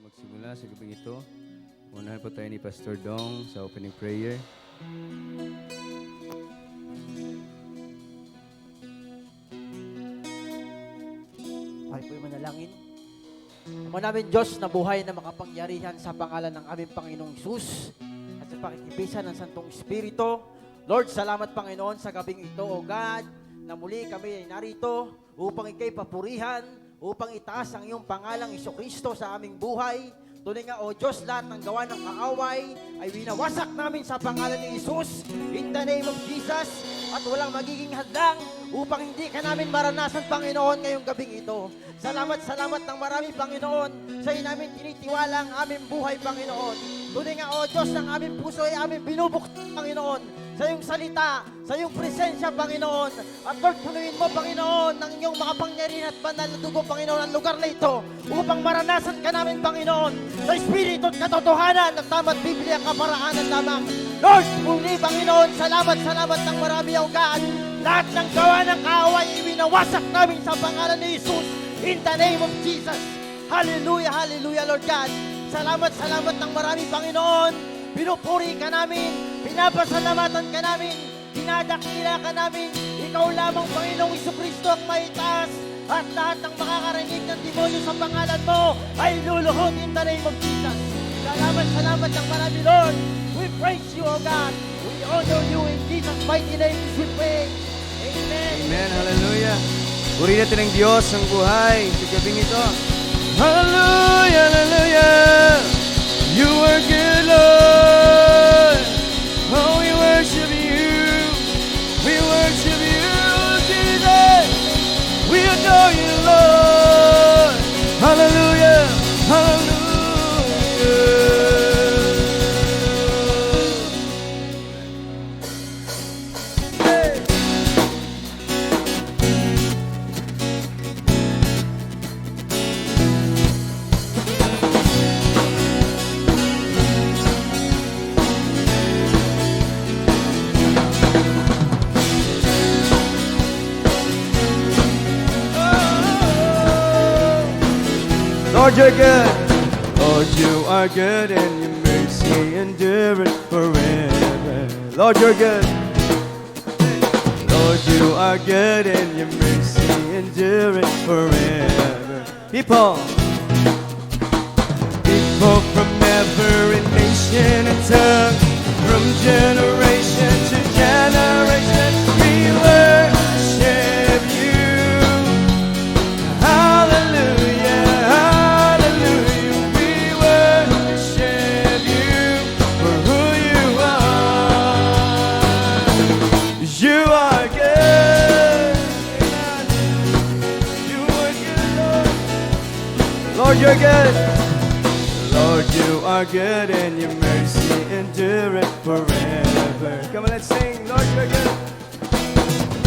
magsimula sa gabing ito. Unahan po tayo ni Pastor Dong sa opening prayer. Tayo po'y manalangin. Ama namin Diyos na buhay na makapangyarihan sa pangalan ng aming Panginoong Isus at sa pakikibisan ng Santong Espiritu. Lord, salamat Panginoon sa gabing ito, O God, na muli kami ay narito upang ikay papurihan, upang itaas ang iyong pangalang Isokristo sa aming buhay. Tunay nga, O Diyos, lahat ng gawa ng kaaway ay winawasak namin sa pangalan ni Isus in the name of Jesus, at walang magiging hadlang upang hindi ka namin maranasan, Panginoon, ngayong gabing ito. Salamat ng marami, Panginoon, sa iyo namin tinitiwala ang aming buhay, Panginoon. Tunay nga, O Diyos, ng aming puso ay aming binubuksan, Panginoon, sa iyong salita, sa iyong presensya, Panginoon. At Lord, punuin mo, Panginoon, ng iyong makapangyarihan at banal na dugo, Panginoon, ang lugar na ito upang maranasan ka namin, Panginoon, sa Espiritu at katotohanan ng tama't Biblia kaparaanan lamang. Lord, muli, Panginoon, salamat ng marami, O God. Lahat ng gawa ng kaaway, ibinawasak namin sa pangalan ni Jesus in the name of Jesus. Hallelujah, hallelujah, Lord God. Salamat ng marami, Panginoon. Pinupuri ka namin, pinapasalamatan ka namin, dinadakila ka namin. Ikaw lamang, Panginoong Isukristo, ang maitaas, at lahat ng makakarinig ng demonyo sa pangalan mo ay luluhod in the name of Jesus. Salamat ng marami, Lord. We praise you, O God. We honor you in Jesus' mighty name. We pray. Amen. Amen, hallelujah. Purihin natin ang Diyos ang buhay sa gabing ito. Hallelujah, hallelujah. You are good, Lord. Oh, we worship you. We worship you, Jesus. We adore you, Lord. Hallelujah, hallelujah. Lord, you're good. Lord, you are good, and your mercy endureth forever. Lord, you're good. Lord, you are good, and your mercy endureth forever. People from every nation and tongue, from generation to generation, we worship you. Hallelujah, hallelujah, we worship you for who you are. You are good. You are good, Lord. Lord, you're good. Lord, you are good, and your mercy endureth forever. Come on, let's sing. Lord, you're good.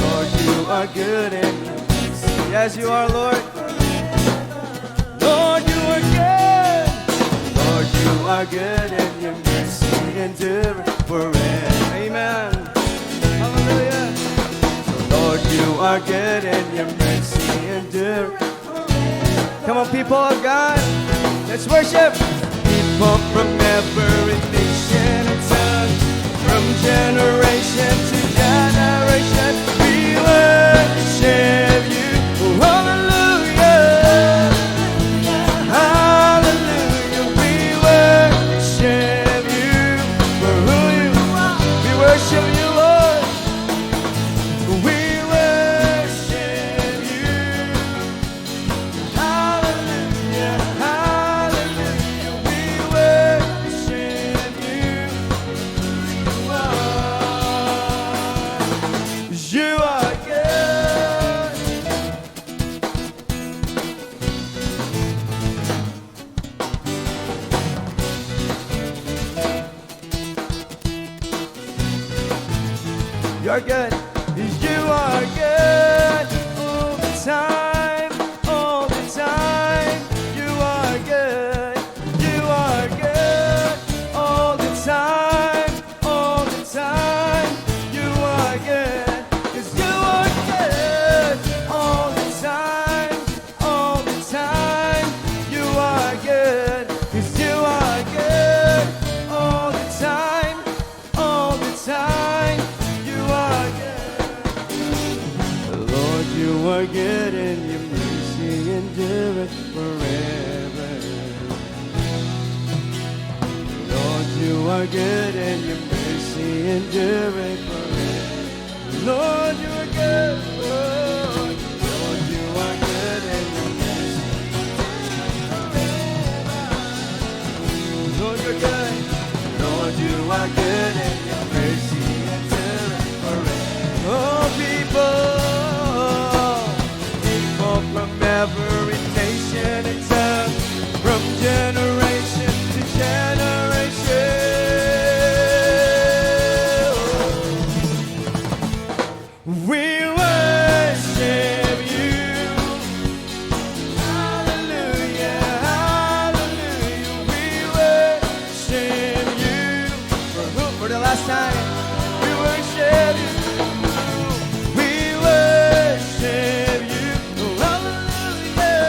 Lord, you are good, and your mercy. Yes, you are, Lord. Lord, you are good. Lord, you are good, and your mercy endureth forever. Amen. Hallelujah. Lord, you are good, and your mercy endureth. Come on, people of God, let's worship. People from every nation and tongue, from generation to generation, we worship you. Oh, hallelujah, hallelujah, we worship you for who you are. We worship you, Lord. We worship you. Hallelujah, hallelujah, we worship you. You are good. You're good. You are good all the time, all the time. You are good. You are good all the time, all the time. You are good. 'Cause you are good all the time, all the time. You are good. are good and your mercy endureth forever. Lord, you are good and your mercy endureth forever. Lord, you are good. Lord, Lord, you are good and your mercy. Lord, you're good. Lord, you are good and your mercy endureth forever. Oh, people from every nation and tongue, from generation to generation. We worship you. Hallelujah, hallelujah. We worship you. For the last time, we worship you. We worship you. Hallelujah,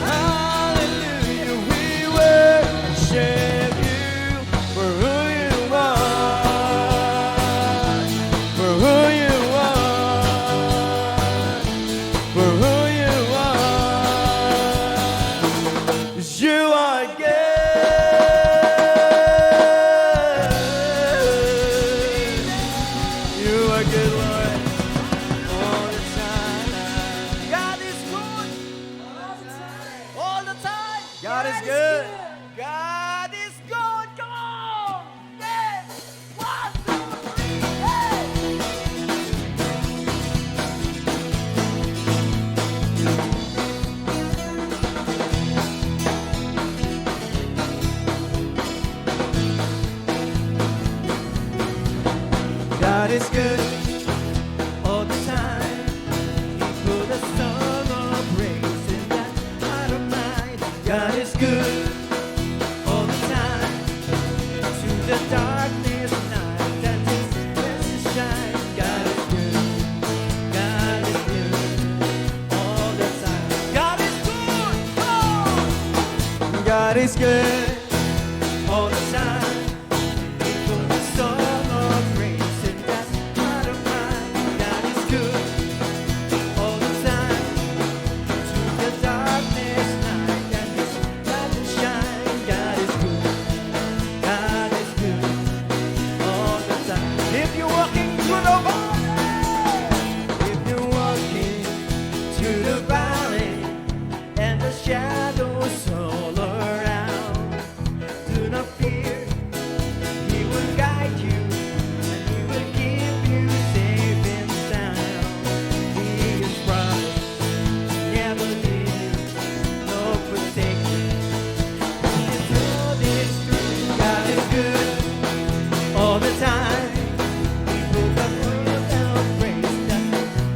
hallelujah. We worship you for who you are, for who you are, for who you are. 'Cause you are good. You are good, Lord, all the time. God is good all the time. God is good. God is good. Come on. Yes. 1, 2, 3. Hey. God is good all the time. He put a song of praise in that heart of mine. God is good all the time. To the darkness night and His presence shine. God is good. God is good all the time. God is good. Oh! God is good all the time. He put a song of praise in that heart of mine. God is good all the time. To the darkness night and His light will shine. God is good. God is good all the time. If you're walking through the valley, if you're walking through the valley and the shadows all around, do not fear. He will guide you and He will keep you safe and sound. He is promised never leave you, nor forsake you. His word is true. God is good all the time. He put the world out praise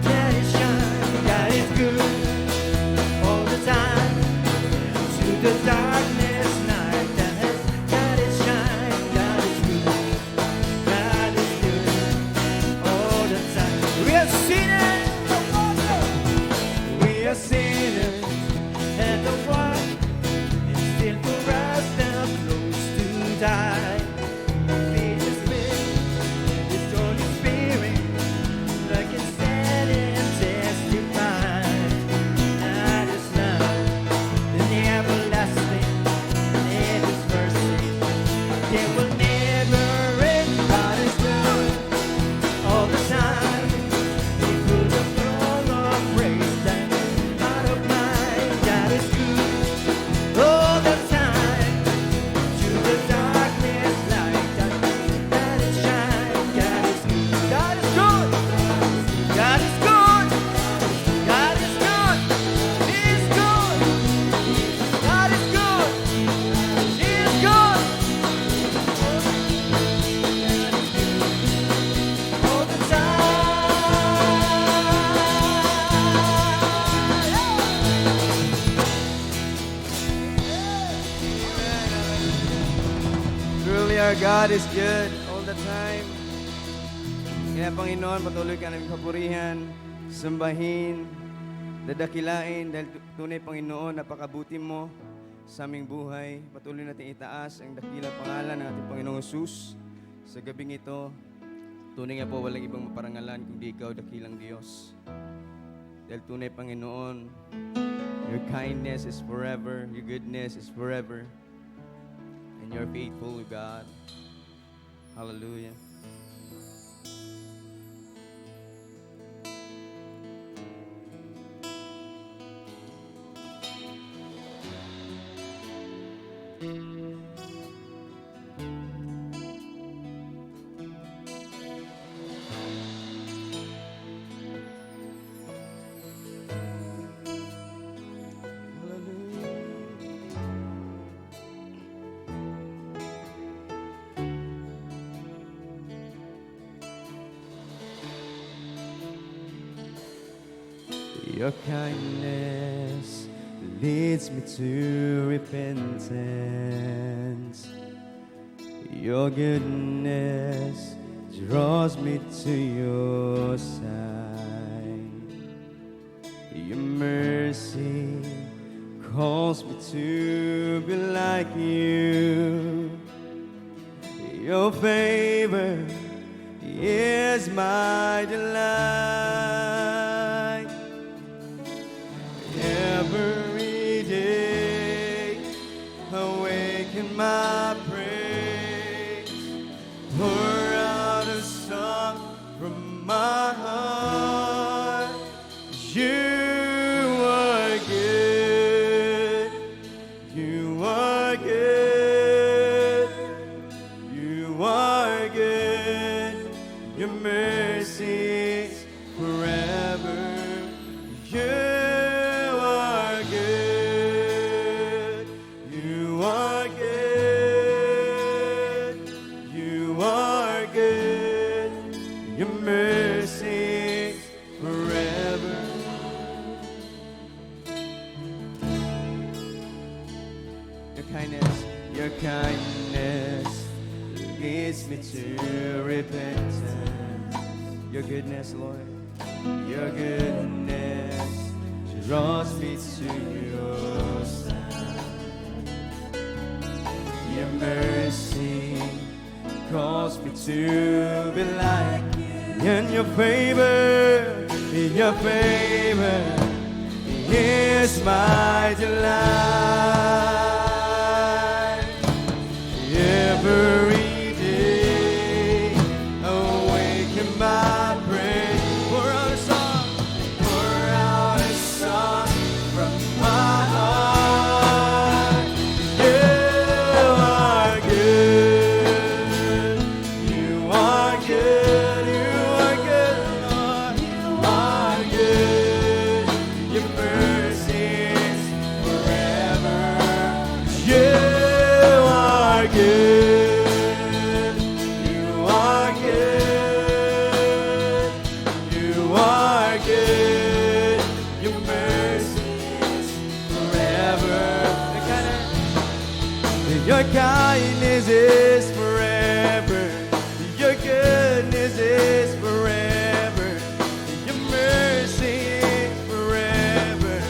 that is shine. God is good all the time. To the darkness night that has God is shine. God is good. God is good all the time. We are sinners. We are sinners, and the one is still for us now close to die. Jesus lives, His Holy Spirit, that can stand and testify. That is love, the everlasting, and His mercy, they will never end. God is good all the time. He put a throne of praise down out of mine. God is good all the time. To the darkness light that is shine. God is good. God is good. God is good. God is good. He is good. God is good. He is good. All the time. Truly our God is good all the time. Kaya Panginoon, patuloy ka namin papurihan, sambahin, dadakilain dahil tunay Panginoon, napakabuti mo sa aming buhay. Patuloy natin itaas ang dakilang pangalan ng ating Panginoong Hesus. Sa gabing ito, tunay nga po walang ibang maparangalan kundi ikaw, dakilang Diyos. Dahil tunay, Panginoon, your kindness is forever, your goodness is forever, and you're faithful, God. Hallelujah. Your kindness leads me to repentance. Your goodness draws me to your side. Your mercy calls me to be like you. Your favor is my delight. Every day, awaken my praise, pour out a song from my heart. You are good, you are good, you are good, your mercies forever. You Your kindness leads me to repentance. Your goodness, Lord, your goodness draws me to your side. Your mercy calls me to be like you. And your favor is my delight. Every day, awaken my praise. Pour out a song from my heart. You are good, you are good, you are good, Lord. You are good, your mercies forever. You are good, you are good, you are good, your mercies forever. Your kindness is forever, your goodness is forever, your mercy is forever,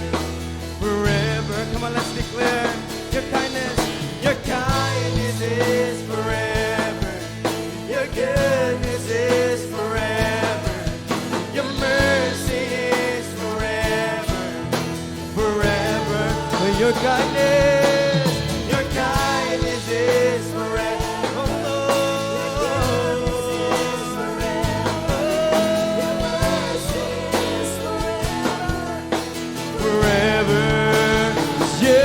forever. Come on, let's declare your kindness. Your kindness is forever. Your goodness is forever. Your mercy is forever, forever. Your kindness is forever. Oh, Lord. Your mercy is forever, forever. Yeah.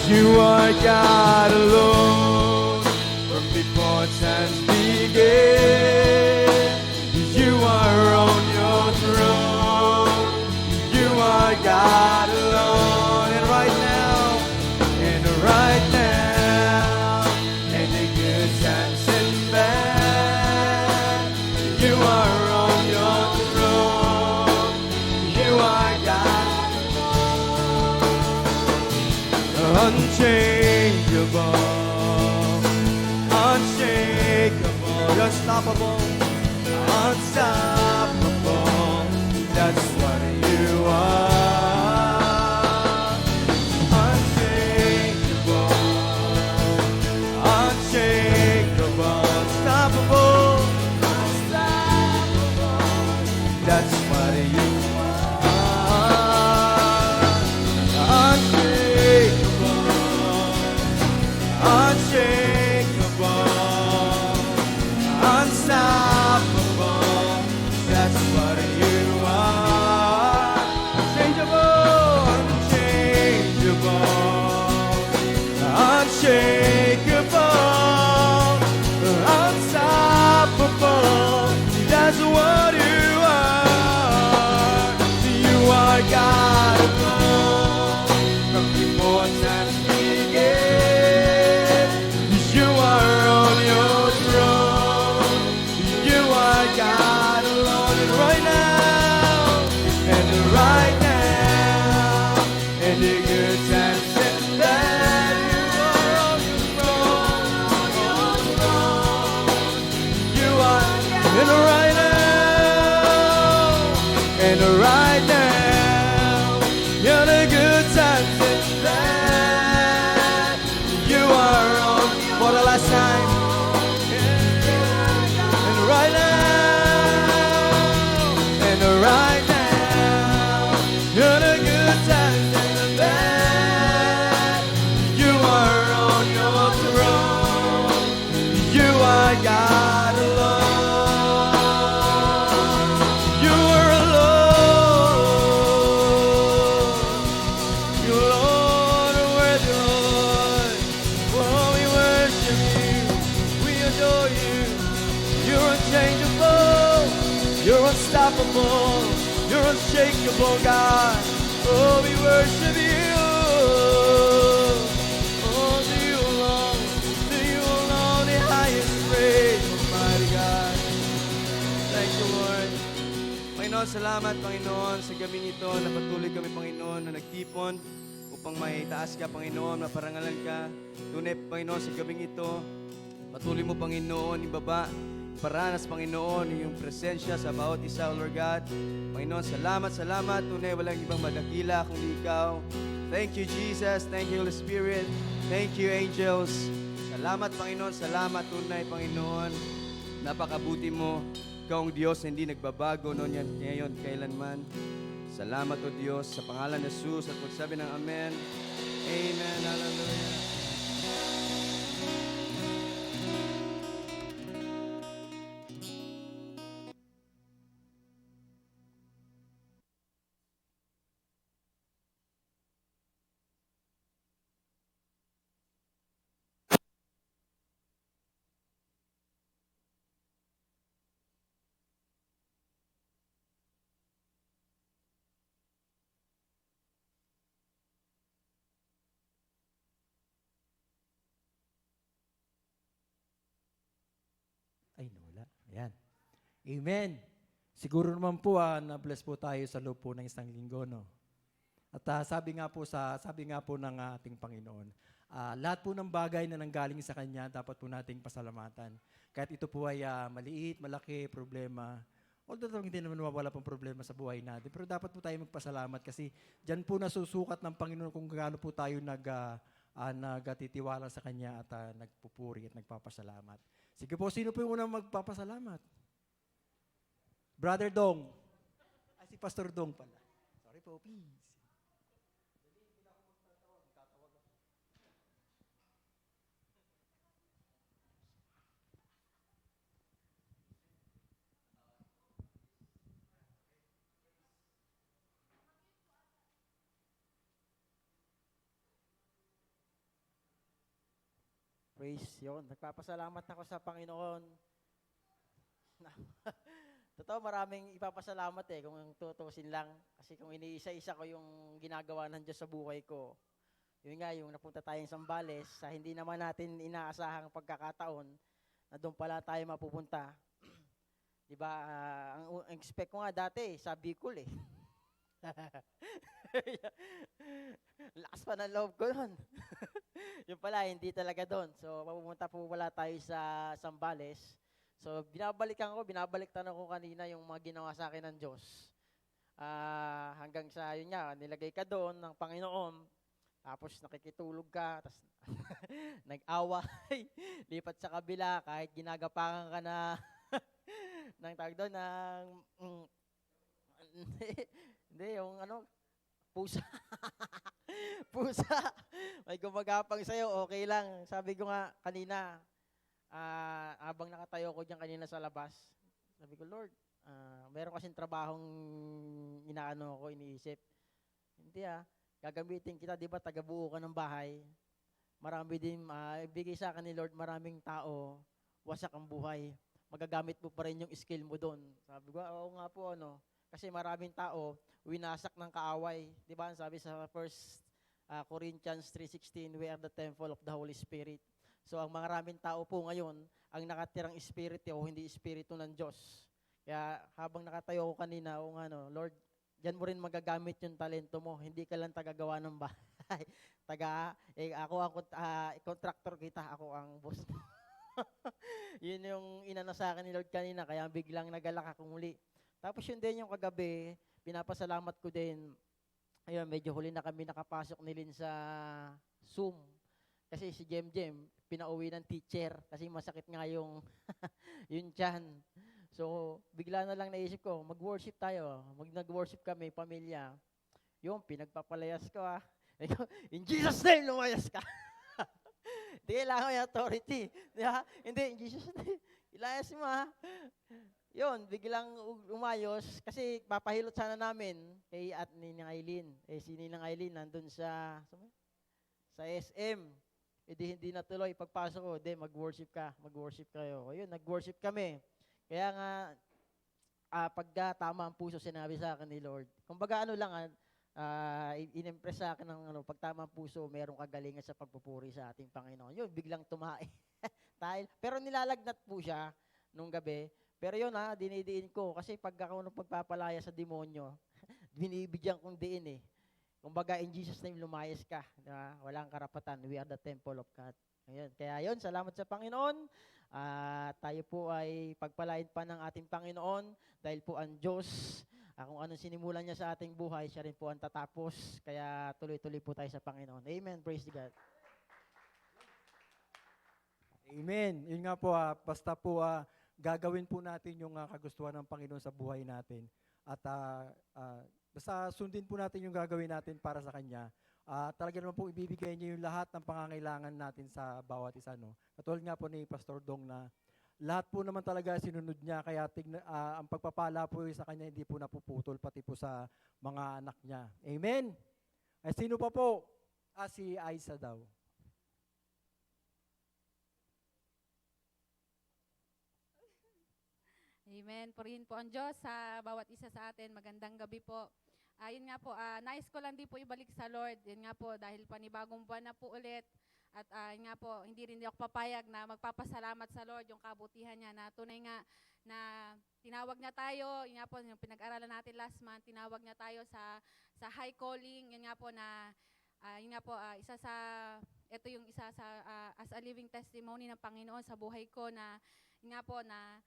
You are God alone from before times began. You are on your throne. You are God alone. And right now, in the good times and bad, you are on your throne. You are God alone. unshakable, unstoppable, unstoppable. That's what you are. Unshakable, unshakable, unstoppable, unstoppable. That's what you are. Unshakable, unshakable, unstoppable. That's what you are. Unchangeable, unchangeable, unshakable, unstoppable. That's what you are. You are God alone from before time began. You are on your throne. You are God alone, and right now, and the good times and bad, you are on your throne. You are, and right now, and right now, you're the good times and bad. You are on for the last time. And right now, you're the good times and the bad. You are on your throne. You are God alone. You are alone. You Lord are worthy, Lord. Oh, we worship you. We adore you. You're unchangeable. You're unstoppable. You're unshakable, God. Oh, we worship you. Oh, to you alone, the highest praise, Almighty God. Thank you, Lord. Panginoon, salamat, Panginoon, sa gabing ito na patuloy kami, Panginoon, na nagtipon upang may taas ka, Panginoon, maparangalan ka. Tunay, Panginoon, sa gabing ito, patuloy mo, Panginoon, ibaba, paranas, Panginoon, yung presensya sa bawat isa, Lord God. Panginoon, salamat. Tunay, walang ibang madakila kundi Ikaw. Thank you, Jesus. Thank you, Holy Spirit. Thank you, angels. Salamat, Panginoon. Salamat, tunay, Panginoon. Napakabuti mo. Ikaw ang Diyos na hindi nagbabago noon yan, ngayon, kailanman. Salamat, O Diyos, sa pangalan ng Jesus at magsabi ng Amen. Amen. Hallelujah. Ay, nawala. Ayan. Amen. Siguro naman po na-bless po tayo sa loob po ng isang linggo, no? At sabi nga po ng ating Panginoon, lahat po ng bagay na nanggaling sa Kanya, dapat po nating pasalamatan. Kahit ito po ay maliit, malaki, problema. Although hindi naman mawala pong problema sa buhay natin, pero dapat po tayo magpasalamat kasi dyan po nasusukat ng Panginoon kung gaano po tayo nagtitiwala sa Kanya at nagpupuri at nagpapasalamat. Sige po, sino po yung unang magpapasalamat? Brother Dong. Ay, si Pastor Dong pala. Sorry po, please. Praise yun. Nagpapasalamat ako sa Panginoon. Totoo, maraming ipapasalamat kung tutusin lang. Kasi kung iniisa-isa ko yung ginagawa ng Diyos sa buhay ko, yun nga, yung napunta tayong Sambales, sa hindi naman natin inaasahang pagkakataon, na doon pala tayo mapupunta. Diba, ang expect ko nga dati, sa Bicol Lakas pa ng loob ko nun. Yung pala, hindi talaga doon. So, pupunta po wala tayo sa Sambales. So, binabaliktad ako kanina yung mga ginawa sa akin ng Diyos. Hanggang sa, yun nga, nilagay ka doon ng Panginoon. Tapos nakikitulog ka, tapos nag-away, lipat sa kabila, kahit ginagapangan ka na ng tawag doon, ng, hindi, hindi, yung ano, pusa. Pusa. May gumagapang sa'yo, okay lang. Sabi ko nga kanina, habang nakatayo ko diyan kanina sa labas, sabi ko, Lord, meron kasing trabahong inaano ko, iniisip. Hindi gagamitin kita, di ba, tagabuo ka ng bahay. Marami din, ibigay sa akin ni Lord, maraming tao, wasak ang buhay. Magagamit mo pa rin yung skill mo doon. Sabi ko, oo nga po, ano. Kasi maraming tao, winasak ng kaaway. Di ba, sabi sa First Corinthians 3:16, we are the temple of the Holy Spirit. So, ang maraming tao po ngayon, ang nakatirang espiritu o hindi espiritu ng Diyos. Kaya habang nakatayo ko kanina, Lord, diyan mo rin magagamit yung talento mo. Hindi ka lang tagagawa ng bahay. Ako ang contractor kita, ako ang boss mo. Yun yung inano sa akin ni Lord kanina, kaya biglang nagalak ako muli. Tapos yun din yung kagabi, pinapasalamat ko din. Ayun, medyo huli na kami nakapasok nilin sa Zoom. Kasi si Jem, pinauwi ng teacher kasi masakit nga yung yung tiyan. So, bigla na lang naisip ko, mag-worship tayo. Nag-worship kami, pamilya. Yung, pinagpapalayas ko In Jesus' name, lumayas ka. Hindi kailangan may authority. Di ba? Hindi, in Jesus' name. Ilayas mo Yun, biglang umayos kasi papahilot sana namin kay at Ninang Aileen. Si Ninang Aileen nandun sa SM. Hindi natuloy. Pagpasok ko, mag-worship kayo. Ayun, nag-worship kami. Kaya nga, pagka tama ang puso, sinabi sa akin ni Lord. Kumbaga in-impress sa akin ng pag tama ang puso, merong kagalingan sa pagpupuri sa ating Panginoon. Yun, biglang tumae. Pero nilalagnat po siya nung gabi. Pero yun dinidiin ko. Kasi pag ako pagpapalaya sa demonyo, binibigyan kong diin Kumbaga, in Jesus' name, lumayas ka. Diba? Walang karapatan. We are the temple of God. Ayun. Kaya yun, salamat sa Panginoon. Tayo po ay pagpalain pa ng ating Panginoon dahil po ang Diyos, kung anong sinimulan niya sa ating buhay, siya rin po ang tatapos. Kaya tuloy-tuloy po tayo sa Panginoon. Amen. Praise God. Amen. Yun nga po, basta po gagawin po natin yung kagustuhan ng Panginoon sa buhay natin. At basta sundin po natin yung gagawin natin para sa Kanya. Talaga naman po ibibigay niya yung lahat ng pangangailangan natin sa bawat isa. No? Katulad nga po ni Pastor Dong na lahat po naman talaga sinunod niya, kaya ang pagpapala po sa Kanya hindi po napuputol, pati po sa mga anak niya. Amen? Sino pa po? Si Aiza daw. Amen. Purihin po ang Diyos sa bawat isa sa atin. Magandang gabi po. Yun nga po, nais ko lang din po ibalik sa Lord. Yun nga po, dahil panibagong buwan na po ulit. At yun nga po, hindi rin ako papayag na magpapasalamat sa Lord yung kabutihan niya na tunay nga na tinawag niya tayo. Yun nga po, yung pinag-aralan natin last month, tinawag niya tayo sa high calling. Yun nga po na, ito yung isa sa, as a living testimony ng Panginoon sa buhay ko na, yun nga po na,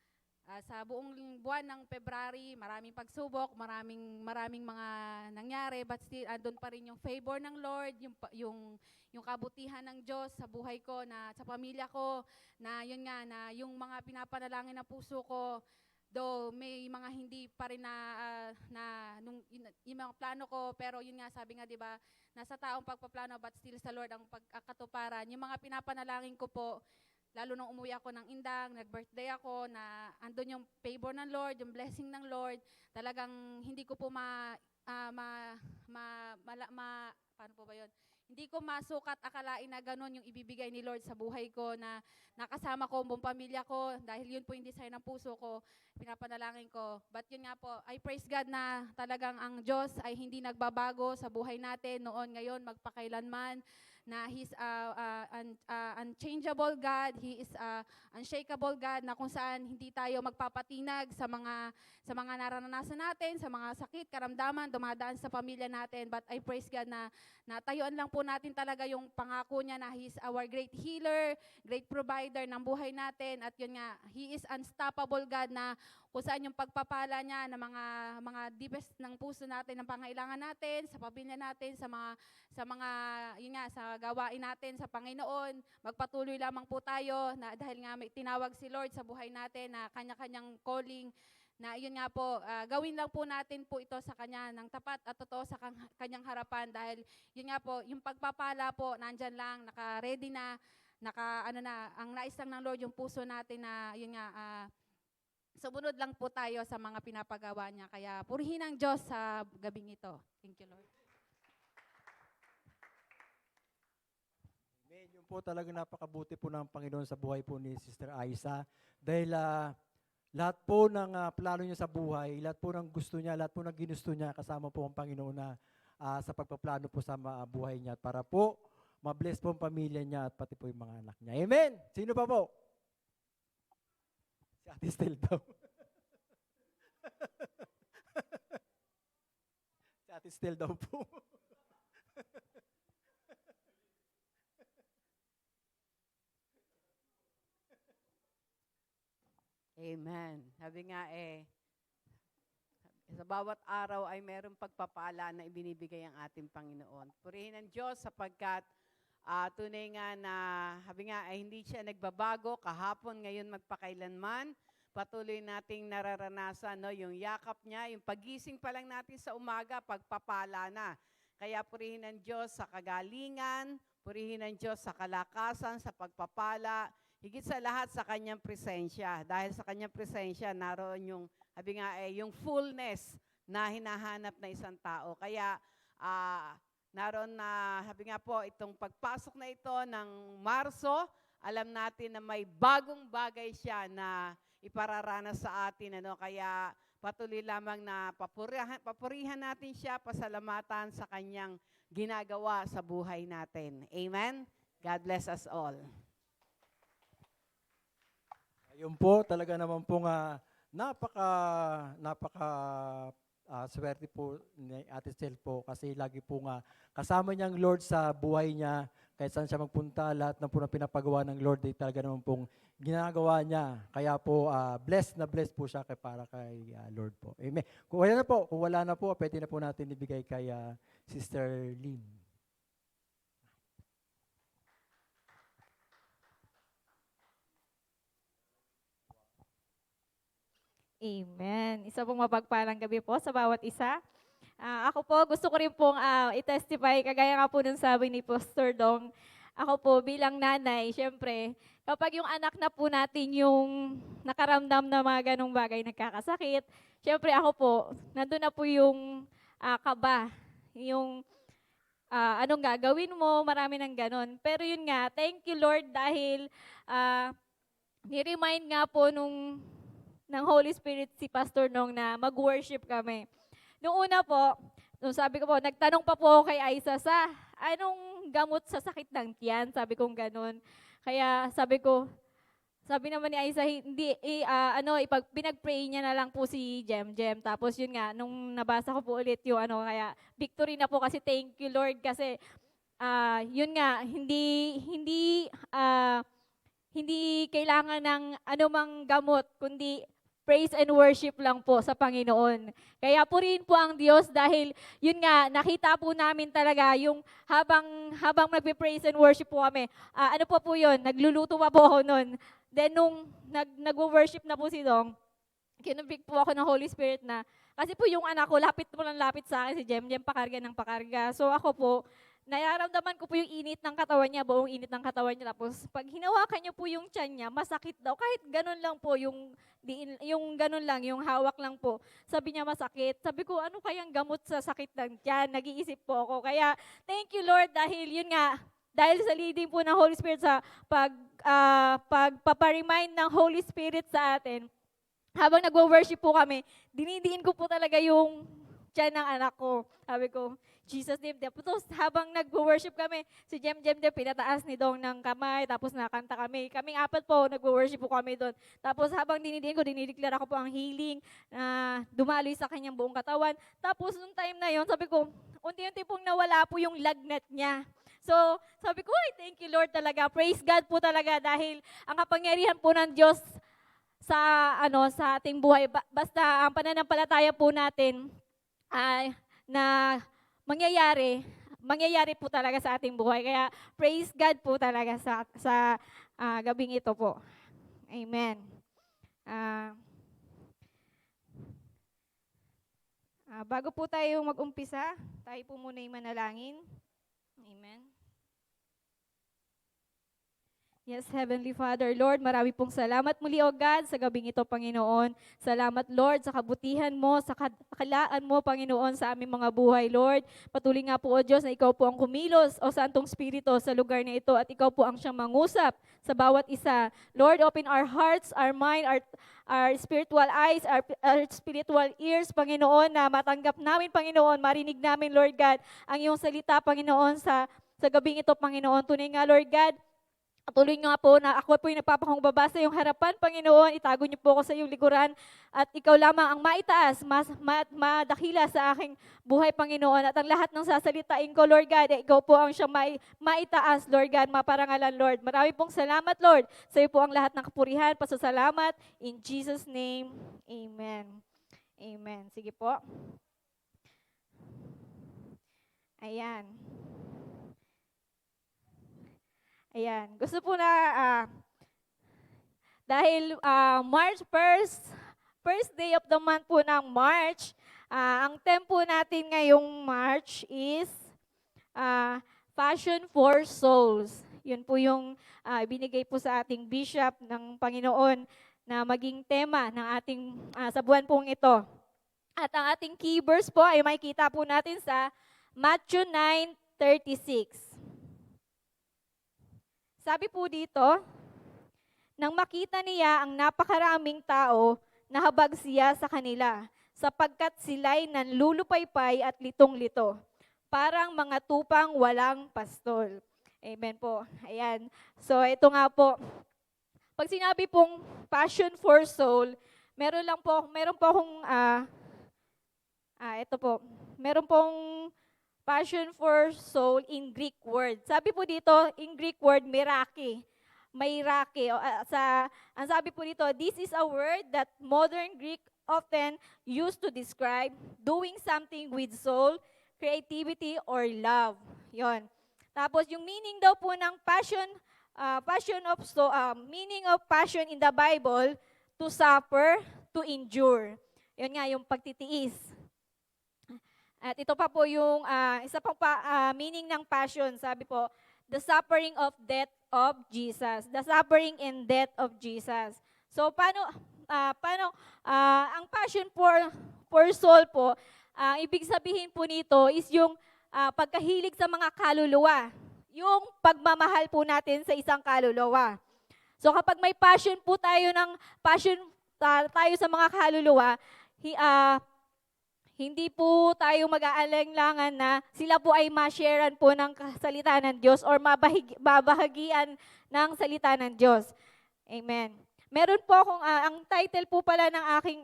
sa buong buwan ng February, maraming pagsubok, maraming mga nangyari, but still andun pa rin yung favor ng Lord, yung kabutihan ng Diyos sa buhay ko, na sa pamilya ko, na yun nga, na yung mga pinapanalangin ng puso ko, though may mga hindi pa rin yung mga plano ko, pero yun nga, sabi nga, di ba, nasa taong pagpaplano, but still sa Lord ang pagkakatuparan. Yung mga pinapanalangin ko po, lalo nung umuwi ako ng Indang, nag-birthday ako, na andun yung favor ng Lord, yung blessing ng Lord, talagang hindi ko po paano po ba yun? Hindi ko masukat akalain na ganun yung ibibigay ni Lord sa buhay ko, na nakasama ko ang buong pamilya ko, dahil yun po yung design ng puso ko, pinapanalangin ko. But yun nga po, I praise God na talagang ang Diyos ay hindi nagbabago sa buhay natin noon, ngayon, magpakailanman, na He's unchangeable God, He is unshakable God, na kung saan hindi tayo magpapatinag sa mga naranasan natin, sa mga sakit, karamdaman, dumadaan sa pamilya natin. But I praise God na natayuan lang po natin talaga yung pangako niya na He's our great healer, great provider ng buhay natin. At yun nga, He is unstoppable God, na kung saan yung pagpapala niya ng mga deepest ng puso natin, ng pangailangan natin, sa pamilya natin, sa mga yun nga, sa gawain natin sa Panginoon. Magpatuloy lamang po tayo na dahil nga may tinawag si Lord sa buhay natin na kanya-kanyang calling, na yun nga po, gawin lang po natin po ito sa Kanya ng tapat at totoo sa Kanyang harapan, dahil yun nga po, yung pagpapala po, nandyan lang, naka-ready na, ang nais lang ng Lord yung puso natin na yun nga, sumunod lang po tayo sa mga pinapagawa niya. Kaya purihin ang Diyos sa gabing ito. Thank you, Lord. Amen. Yun po talaga napakabuti po ng Panginoon sa buhay po ni Sister Aiza. Dahil lahat po ng plano niya sa buhay, lahat po ng gusto niya, lahat po ng ginusto niya, kasama po ang Panginoon na sa pagpaplano po sa buhay niya. At para po, mabless po ang pamilya niya at pati po yung mga anak niya. Amen! Sino pa po? Si Ate Stel daw. Si Ate Stel daw po. Amen. Sabi nga sa bawat araw ay mayroong pagpapala na ibinibigay ang ating Panginoon. Purihin ang Diyos sapagkat tunay nga na, sabi nga, ay hindi siya nagbabago kahapon, ngayon, magpakailanman. Patuloy nating nararanasan yung yakap niya, yung pagising pa lang natin sa umaga, pagpapala na. Kaya purihin ang Diyos sa kagalingan, purihin ang Diyos sa kalakasan, sa pagpapala, higit sa lahat sa kanyang presensya. Dahil sa kanyang presensya, naroon yung, sabi nga yung fullness na hinahanap na isang tao. Kaya, naroon na, sabi nga po, itong pagpasok na ito ng Marso, alam natin na may bagong bagay siya na ipararanas sa atin. Kaya patuloy lamang na papurihan natin siya, pasalamatan sa kanyang ginagawa sa buhay natin. Amen? God bless us all. Ayun po, talaga naman po swerte po ni Ate Stel po kasi lagi po kasama niya ang Lord sa buhay niya. Kahit saan siya magpunta, lahat na po na pinapagawa ng Lord, talaga naman pong ginagawa niya. Kaya po, blessed po siya para kay Lord po. Amen. Kung wala na po, pwede na po natin ibigay kay Sister Lynn. Amen. Isa pong mapagpalang gabi po sa bawat isa. Ako po, gusto ko rin pong i-testify, kagaya nga po nung sabi ni Pastor Dong, ako po bilang nanay, syempre, kapag yung anak na po natin yung nakaramdam na mga ganong bagay, nagkakasakit, syempre ako po, nandun na po yung kaba, yung anong gagawin mo, marami ng ganon. Pero yun nga, thank you Lord dahil ni-remind nga po ng Holy Spirit si Pastor Nong na mag-worship kami. Noong una po, nung sabi ko po, nagtanong pa po ako kay Aiza sa anong gamot sa sakit ng tiyan, sabi kong ganun. Kaya sabi naman ni Aiza, hindi, pinag-pray niya na lang po si Jem. Tapos yun nga, nung nabasa ko po ulit yung kaya victory na po kasi thank you Lord kasi yun nga, hindi kailangan ng anumang gamot, kundi praise and worship lang po sa Panginoon. Kaya purihin po ang Diyos dahil yun nga, nakita po namin talaga yung habang nagpe-praise and worship po kami. Po yun, nagluluto pa po ako nun. Then nung nag-worship na po si Dong, kinubig po ako ng Holy Spirit na, kasi po yung anak ko, lapit sa akin si Jem pakarga ng pakarga. So ako po, nararamdaman ko po yung init ng katawan niya, buong init ng katawan niya. Tapos pag hinawakan niyo po yung tiyan niya, masakit daw. Kahit ganun lang po, yung ganun lang, yung hawak lang po. Sabi niya masakit. Sabi ko, ano kayang gamot sa sakit ng tiyan? Nag-iisip po ako. Kaya thank you Lord dahil yun nga, dahil sa leading po ng Holy Spirit sa pagpaparemind ng Holy Spirit sa atin, habang nagwo-worship po kami, dinidiin ko po talaga yung tiyan ng anak ko. Sabi ko, Jesus name. Tapos habang nag-worship kami, si Jem pinataas ni Dong ng kamay, tapos nakanta kami. Kaming apat po, nag-worship po kami doon. Tapos habang dinideklara ko po ang healing na dumaloy sa kanyang buong katawan. Tapos nung time na yon, sabi ko, unti-unti pong nawala po yung lagnat niya. So, sabi ko, ay, thank you Lord talaga. Praise God po talaga dahil ang kapangyarihan po ng Diyos sa ating buhay. Basta ang pananampalataya po natin ay na mangyayari po talaga sa ating buhay. Kaya praise God po talaga sa gabing ito po. Amen. Bago po tayo mag-umpisa, tayo po muna yung manalangin. Amen. Yes, Heavenly Father, Lord, marami pong salamat muli, O God, sa gabing ito, Panginoon. Salamat, Lord, sa kabutihan mo, sa kalaan mo, Panginoon, sa aming mga buhay, Lord. Patuloy nga po, O Diyos, na ikaw po ang kumilos, O Santong Espiritu, sa lugar na ito, at ikaw po ang siyang mangusap sa bawat isa. Lord, open our hearts, our mind, our spiritual eyes, our spiritual ears, Panginoon, na matanggap namin, Panginoon, marinig namin, Lord God, ang iyong salita, Panginoon, sa gabing ito, Panginoon. Tunay nga, Lord God, tuloy nga po na ako po yung nagpapakumbaba sa iyong harapan, Panginoon. Itago niyo po ako sa iyong likuran at ikaw lamang ang maitaas, madakila sa aking buhay, Panginoon. At ang lahat ng sasalitain ko, Lord God, ikaw po ang siyang maitaas, Lord God, maparangalan, Lord. Marami pong salamat, Lord. Sa iyo po ang lahat ng kapurihan, pasasalamat. In Jesus' name, amen. Amen. Sige po. Ayan. Ayan. Gusto po na, dahil March 1st, first day of the month po ng March, ang theme po natin ngayong March is Passion for Souls. Yun po yung binigay po sa ating bishop ng Panginoon na maging tema ng ating sa buwan pong ito. At ang ating key verse po ay makikita po natin sa Matthew 9:36. Sabi po dito, nang makita niya ang napakaraming tao, nahabag siya sa kanila, sapagkat sila'y nanlulupaypay at litong-lito, parang mga tupang walang pastol. Amen po. Ayan. So ito nga po, pag sinabi pong passion for soul, meron po akong, ito po, meron pong passion for soul in Greek word. Sabi po dito, in Greek word, meraki. Mayraki. Ang sabi po dito, this is a word that modern Greek often used to describe doing something with soul, creativity, or love. Yon. Tapos yung meaning daw po ng meaning of passion in the Bible, to suffer, to endure. Yon nga, yung pagtitiis. At ito pa po yung isa pang meaning ng passion. Sabi po, the suffering of death of Jesus. The suffering and death of Jesus. So, paano ang passion for soul po, ibig sabihin po nito is yung pagkahilig sa mga kaluluwa. Yung pagmamahal po natin sa isang kaluluwa. So, kapag may passion po tayo tayo sa mga kaluluwa, hindi po tayo mag-aalinlangan na sila po ay ma-sharean po ng salita ng Diyos or mabahagian ng salita ng Diyos. Amen. Meron po akong, ang title po pala ng aking,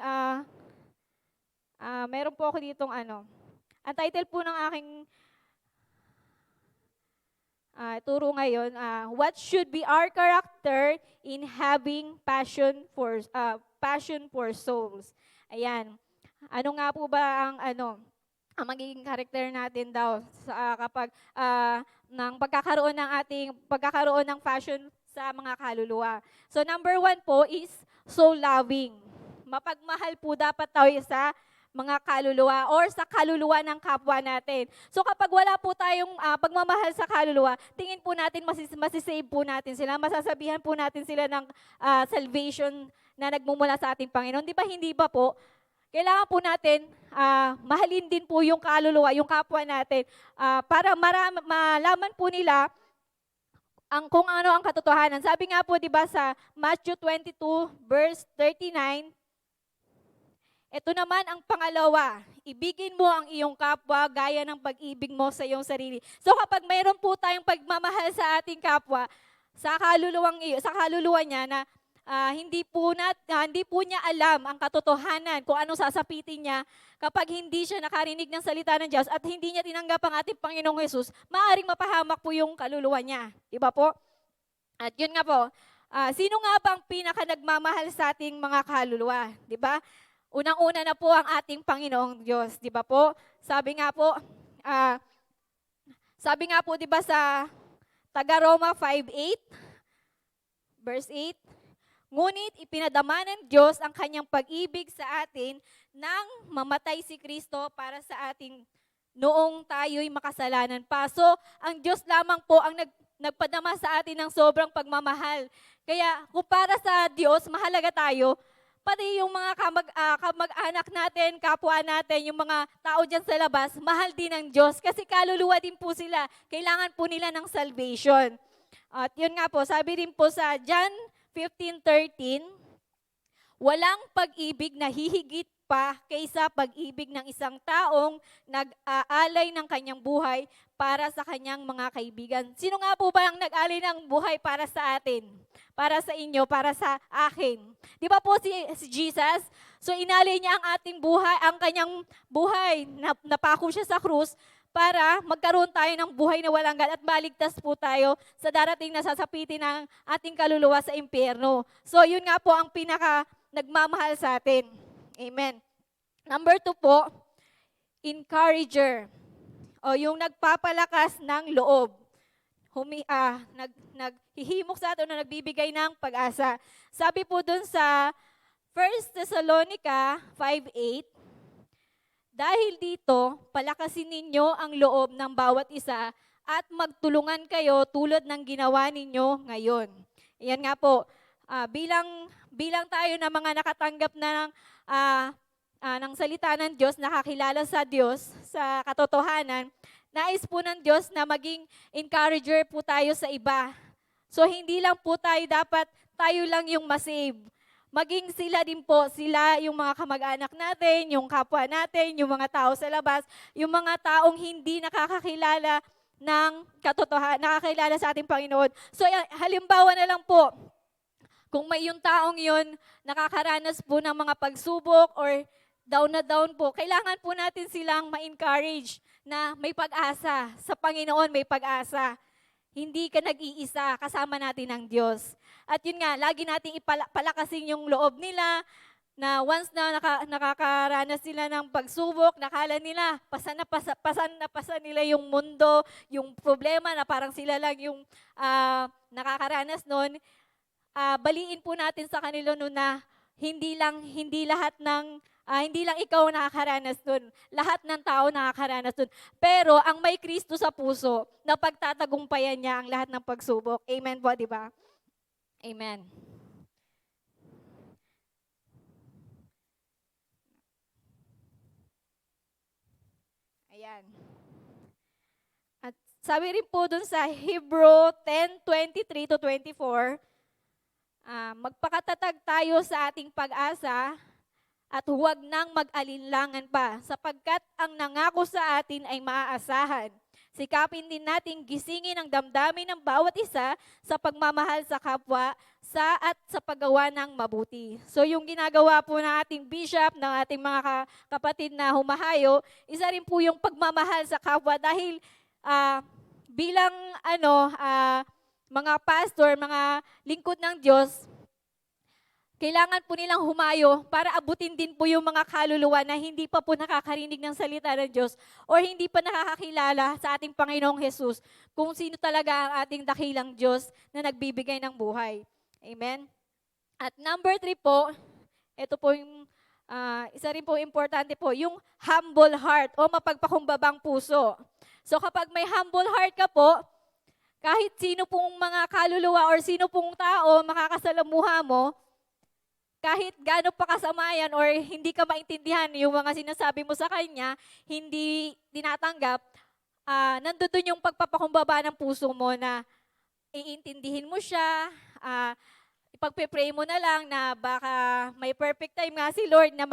meron po ako ditong ang title po ng aking turo ngayon, what should be our character in having passion for souls? Ayan. Ano nga po ba ang magiging karakter natin daw kapag ng pagkakaroon ng passion sa mga kaluluwa. So number 1 po is soul loving. Mapagmahal po dapat tayo sa mga kaluluwa or sa kaluluwa ng kapwa natin. So kapag wala po tayong pagmamahal sa kaluluwa, tingin po natin masisave po natin sila, masasabihan po natin sila ng salvation na nagmumula sa ating Panginoon. Di ba hindi ba po? Kailangan po natin mahalin din po yung kaluluwa, yung kapwa natin para malaman po nila kung ano ang katotohanan. Sabi nga po, di ba, sa Matthew 22, verse 39, ito naman ang pangalawa. ibigin mo ang iyong kapwa gaya ng pag-ibig mo sa iyong sarili. So kapag mayroon po tayong pagmamahal sa ating kapwa, sa kaluluwa niya na hindi po niya alam ang katotohanan kung anong sasapitin niya kapag hindi siya nakarinig ng salita ng Diyos at hindi niya tinanggap ang ating Panginoong Hesus, maaaring mapahamak po yung kaluluwa niya. Di ba po? At yun nga po, sino nga ba ang pinaka nagmamahal sa ating mga kaluluwa? Di ba? Unang-una na po ang ating Panginoong Diyos. Di ba po? Sabi nga po, di ba sa Taga-Roma 5:8, verse 8, ngunit ipinadama ng Diyos ang kanyang pag-ibig sa atin nang mamatay si Kristo para sa ating noong tayo'y makasalanan pa. So, ang Diyos lamang po ang nagpadama sa atin ng sobrang pagmamahal. Kaya, kung para sa Diyos, mahalaga tayo, pati yung mga kamag-anak natin, kapwa natin, yung mga tao dyan sa labas, mahal din ng Diyos kasi kaluluwa din po sila. Kailangan po nila ng salvation. At yun nga po, sabi rin po sa John 15:13, walang pag-ibig na hihigit pa kaysa pag-ibig ng isang taong nag-aalay ng kanyang buhay para sa kanyang mga kaibigan. Sino nga po ba ang nag-alay ng buhay para sa atin? Para sa inyo, para sa akin. Di ba po si Jesus? So inalay niya ang ating buhay, ang kanyang buhay. Napako siya sa krus para magkaroon tayo ng buhay na walang hanggan at maligtas po tayo sa darating na sasapitin ng ating kaluluwa sa impyerno. So yun nga po ang pinaka nagmamahal sa atin. Amen. Number 2 po, encourager. O yung nagpapalakas ng loob. Naghihimok sa atin na nagbibigay ng pag-asa. Sabi po dun sa 1 Thessalonica 5:8, dahil dito, palakasin ninyo ang loob ng bawat isa at magtulungan kayo tulad ng ginawa ninyo ngayon. Ayan nga po, bilang tayo na mga nakatanggap na ng salita ng Diyos, nakakilala sa Diyos, sa katotohanan, nais po ng Diyos na maging encourager po tayo sa iba. So hindi lang po tayo lang yung masave. Maging sila din po, sila yung mga kamag-anak natin, yung kapwa natin, yung mga tao sa labas, yung mga taong hindi nakakakilala ng katotohanan, nakakilala sa ating Panginoon. So halimbawa na lang po, kung may yung taong yun, nakakaranas po ng mga pagsubok or down na down po, kailangan po natin silang ma-encourage na may pag-asa. Sa Panginoon may pag-asa. Hindi ka nag-iisa, kasama natin ang Diyos. At yun nga, lagi nating palakasin yung loob nila na once na nakakaranas sila ng pagsubok, nakala nila, pasan nila yung mundo, yung problema na parang sila lang yung nakakaranas nun. Baliin po natin sa kanila nun na hindi lang ikaw nakakaranas dun. Lahat ng tao nakakaranas dun. Pero ang may Kristo sa puso, na pagtatagumpayan niya ang lahat ng pagsubok. Amen po, di ba? Amen. Ayan. At sabi rin po dun sa Hebrew 10:23-24, magpakatatag tayo sa ating pag-asa at huwag nang mag-alinlangan pa, sapagkat ang nangako sa atin ay maaasahan. Sikapin din natin gisingin ang damdamin ng bawat isa sa pagmamahal sa kapwa at sa paggawa ng mabuti. So yung ginagawa po ng ating bishop, ng ating mga kapatid na humahayo, isa rin po yung pagmamahal sa kapwa dahil bilang mga pastor, mga lingkod ng Diyos, kailangan po nilang humayo para abutin din po yung mga kaluluwa na hindi pa po nakakarinig ng salita ng Diyos or hindi pa nakakakilala sa ating Panginoong Hesus kung sino talaga ang ating dakilang Diyos na nagbibigay ng buhay. Amen? At number 3 po, ito po yung isa rin po importante po, yung humble heart o mapagpakumbabang puso. So kapag may humble heart ka po, kahit sino pong mga kaluluwa or sino pong tao makakasalamuha mo, kahit gaano pa kasama yan or hindi ka maintindihan yung mga sinasabi mo sa kanya, hindi tinatanggap, nandun yung pagpapakumbaba ng puso mo na iintindihin mo siya, ipagpe-pray mo na lang na baka may perfect time nga si Lord na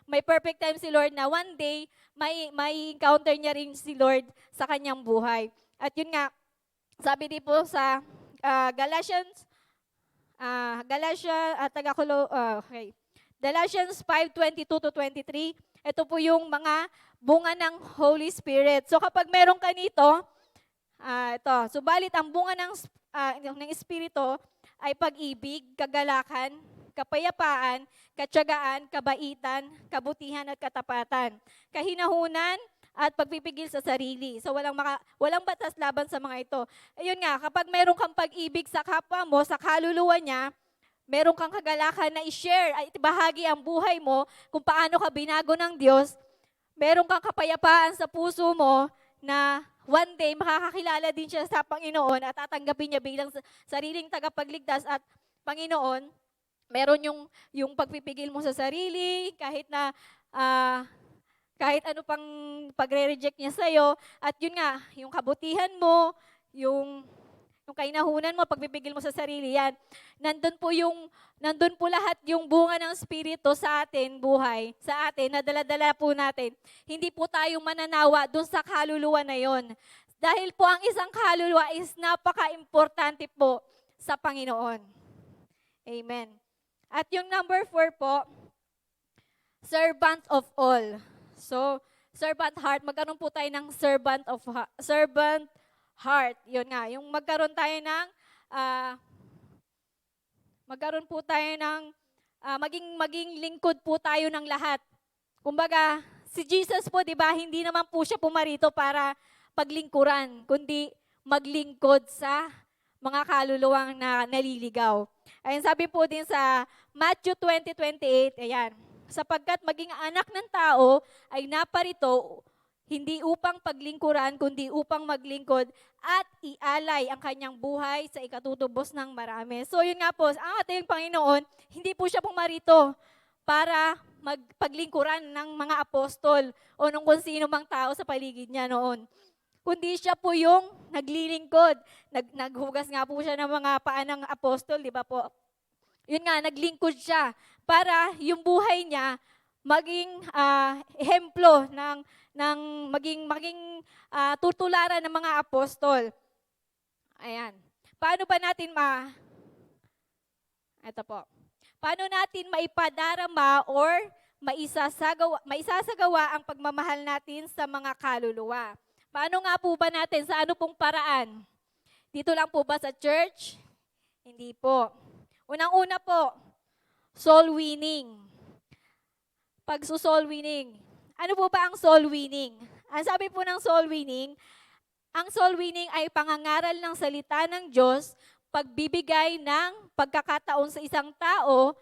may perfect time si Lord na one day may encounter niya rin si Lord sa kanyang buhay. At yun nga, sabi din po sa Galatians 5:22-23, ito po yung mga bunga ng Holy Spirit. So kapag meron ka nito, subalit ang bunga ng Espiritu ay pag-ibig, kagalakan, kapayapaan, katyagaan, kabaitan, kabutihan at katapatan, kahinahunan at pagpipigil sa sarili. So walang batas laban sa mga ito. Ayun nga, kapag meron kang pag-ibig sa kapwa mo, sa kaluluwa niya, meron kang kagalakan na i-share at ibahagi ang buhay mo kung paano ka binago ng Diyos, meron kang kapayapaan sa puso mo na one day makakakilala din siya sa Panginoon at tatanggapin niya bilang sariling tagapagligtas at Panginoon, meron yung pagpipigil mo sa sarili, kahit ano pang pagre-reject niya sa'yo, at yun nga, yung kabutihan mo, yung kainahunan mo, pagpipigil mo sa sarili, yan. Nandun po lahat yung bunga ng Espiritu sa atin, buhay, sa atin, na dala-dala po natin. Hindi po tayo mananawa dun sa kaluluwa na yon. Dahil po ang isang kaluluwa is napaka-importante po sa Panginoon. Amen. At yung number 4 po, servant of all. So, servant heart, magkaroon po tayo ng servant heart. Yun nga, yung magkaroon po tayo ng maging lingkod po tayo ng lahat. Kumbaga, si Jesus po, 'di ba, hindi naman po siya pumarito para paglingkuran, kundi maglingkod sa mga kaluluwang na naliligaw. Ayun, sabi po din sa Matthew 20:28, ayan, sapagkat maging anak ng tao ay naparito hindi upang paglingkuran, kundi upang maglingkod at ialay ang kanyang buhay sa ikatutubos ng marami. So yun nga po, ang ating Panginoon, hindi po siya pumarito para magpaglingkuran ng mga apostol o nung kung sino mang tao sa paligid niya noon. Kundi siya po yung naglilingkod. Naghugas nga po siya ng mga paa ng apostol, di ba po? Yun nga, naglingkod siya para yung buhay niya maging ehemplo maging tutularan ng mga apostol. Ayan. Paano natin maipadarama or maisasagawa ang pagmamahal natin sa mga kaluluwa? Paano nga po ba natin? Sa ano pong paraan? Dito lang po ba sa church? Hindi po. Unang-una po, soul winning. Pagso-soul winning. Ano po ba ang soul winning? Ang sabi po ng soul winning, ang soul winning ay pangangaral ng salita ng Diyos, pagbibigay ng pagkakataon sa isang tao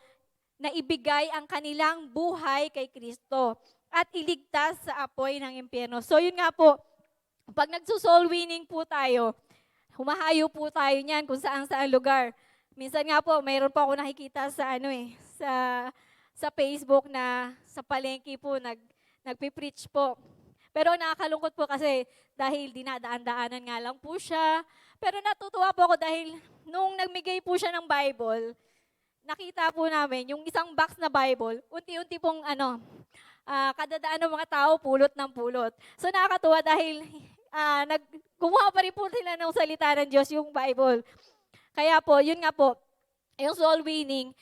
na ibigay ang kanilang buhay kay Kristo at iligtas sa apoy ng impyerno. So yun nga po, pag nagso-soul winning po tayo, humahayo po tayo niyan kung saan lugar. Minsan nga po, mayroon pa ako nakikita sa Facebook na sa palengke po, nagpipreach po. Pero nakakalungkot po kasi dahil dinadaan-daanan nga lang po siya. Pero natutuwa po ako dahil nung nagmigay po siya ng Bible, nakita po namin yung isang box na Bible, unti-unti pong kadadaan ng mga tao, pulot ng pulot. So nakakatuwa dahil kumuha pa rin po sila ng salita ng Diyos, yung Bible. Kaya po, yun nga po, yung soul winning,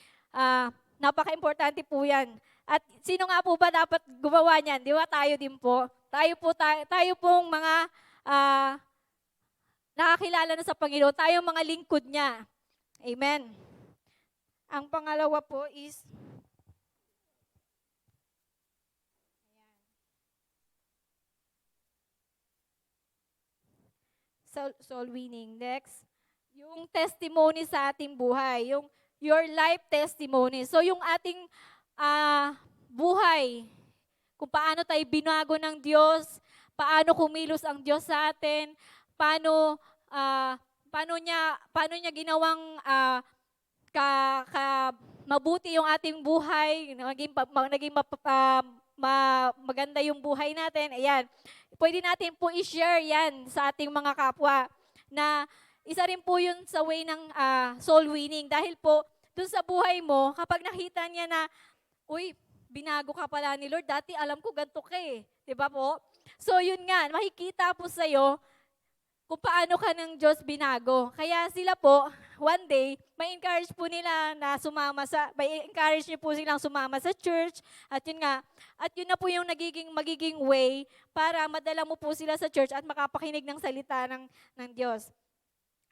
napaka-importante po yan. At sino nga po ba dapat gumawa niyan? Di ba tayo din po? Tayo pong mga nakakilala na sa Panginoon, tayong mga lingkod niya. Amen. Ang pangalawa po is, soul winning. Next, yung testimony sa ating buhay, yung your life testimony. So yung ating buhay, kung paano tayo binago ng Diyos, paano kumilos ang Diyos sa atin, paano niya ginawang mabuti yung ating buhay, naging maganda yung buhay natin. Ayan. Pwede natin po i-share yan sa ating mga kapwa na isa rin po yun sa way ng soul winning. Dahil po, dun sa buhay mo, kapag nakita niya na, uy, binago ka pala ni Lord, dati alam ko ganito ka eh. Diba po? So yun nga, makikita po sa'yo kung paano ka ng Diyos binago. Kaya sila po, one day, may encourage po nila na may encourage niyo po silang sumama sa church. At yun nga, at yun na po yung magiging way para madala mo po sila sa church at makapakinig ng salita ng Diyos.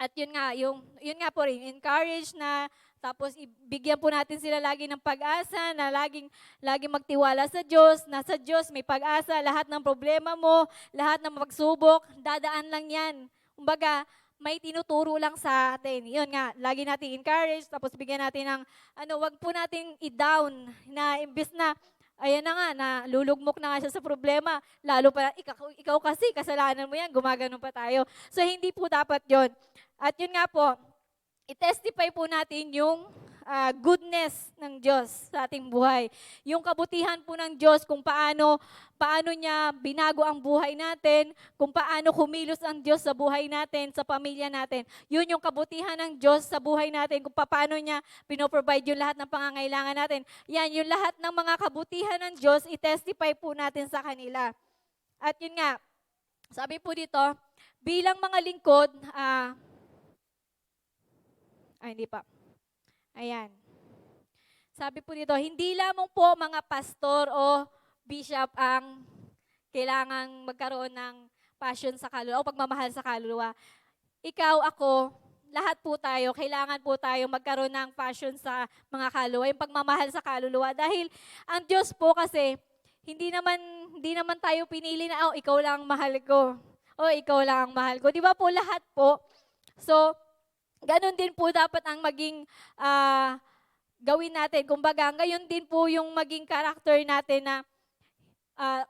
At yun nga po rin, encourage na, tapos ibigyan po natin sila lagi ng pag-asa, na laging magtiwala sa Diyos, na sa Diyos may pag-asa, lahat ng problema mo, lahat ng pagsubok, dadaan lang yan. Kumbaga, may tinuturo lang sa atin. Yun nga, lagi natin encourage, tapos bigyan natin ng, wag po natin i-down, na imbis na, ayan na nga, na lulugmok na nga siya sa problema, lalo pa, ikaw kasi, kasalanan mo yan, gumaganon pa tayo. So, hindi po dapat yon. At yun nga po, i-testify po natin yung goodness ng Diyos sa ating buhay. Yung kabutihan po ng Diyos kung paano niya binago ang buhay natin, kung paano kumilos ang Diyos sa buhay natin, sa pamilya natin. Yun yung kabutihan ng Diyos sa buhay natin, kung paano niya pinoprovide yung lahat ng pangangailangan natin. Yan, yung lahat ng mga kabutihan ng Diyos, i-testify po natin sa kanila. At yun nga, sabi po dito, bilang mga lingkod, hindi pa. Ayan. Sabi po dito, hindi lamang po mga pastor o bishop ang kailangang magkaroon ng passion sa kaluluwa o pagmamahal sa kaluluwa. Ikaw, ako, lahat po tayo, kailangan po tayo magkaroon ng passion sa mga kaluluwa, yung pagmamahal sa kaluluwa. Dahil ang Diyos po kasi, hindi naman tayo pinili na, ikaw lang ang mahal ko. Ikaw lang ang mahal ko. Di ba po lahat po? So, ganon din po dapat ang maging gawin natin. Kumbaga, gayon din po yung maging character natin na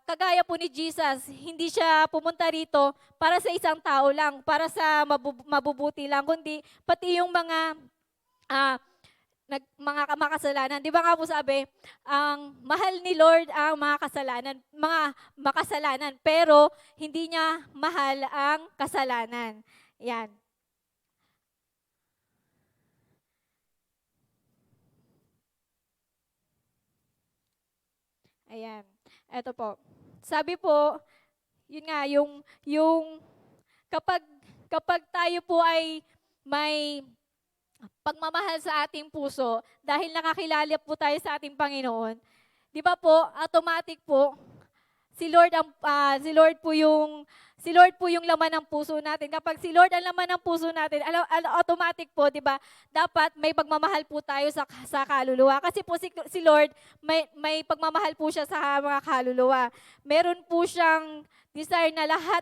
kagaya po ni Jesus, hindi siya pumunta rito para sa isang tao lang, para sa mabubuti lang, kundi pati yung mga makasalanan. Di ba nga po sabi, ang mahal ni Lord ang mga makasalanan, pero hindi niya mahal ang kasalanan. Yan. Ayan. Eto po. Sabi po, yun nga, yung kapag tayo po ay may pagmamahal sa ating puso, dahil nakakilala po tayo sa ating Panginoon, di ba po, automatic po, si Lord po yung laman ng puso natin. Kapag si Lord ang laman ng puso natin, automatic po, 'di ba? Dapat may pagmamahal po tayo sa kaluluwa. Kasi po si Lord may pagmamahal po siya sa mga kaluluwa. Meron po siyang desire na lahat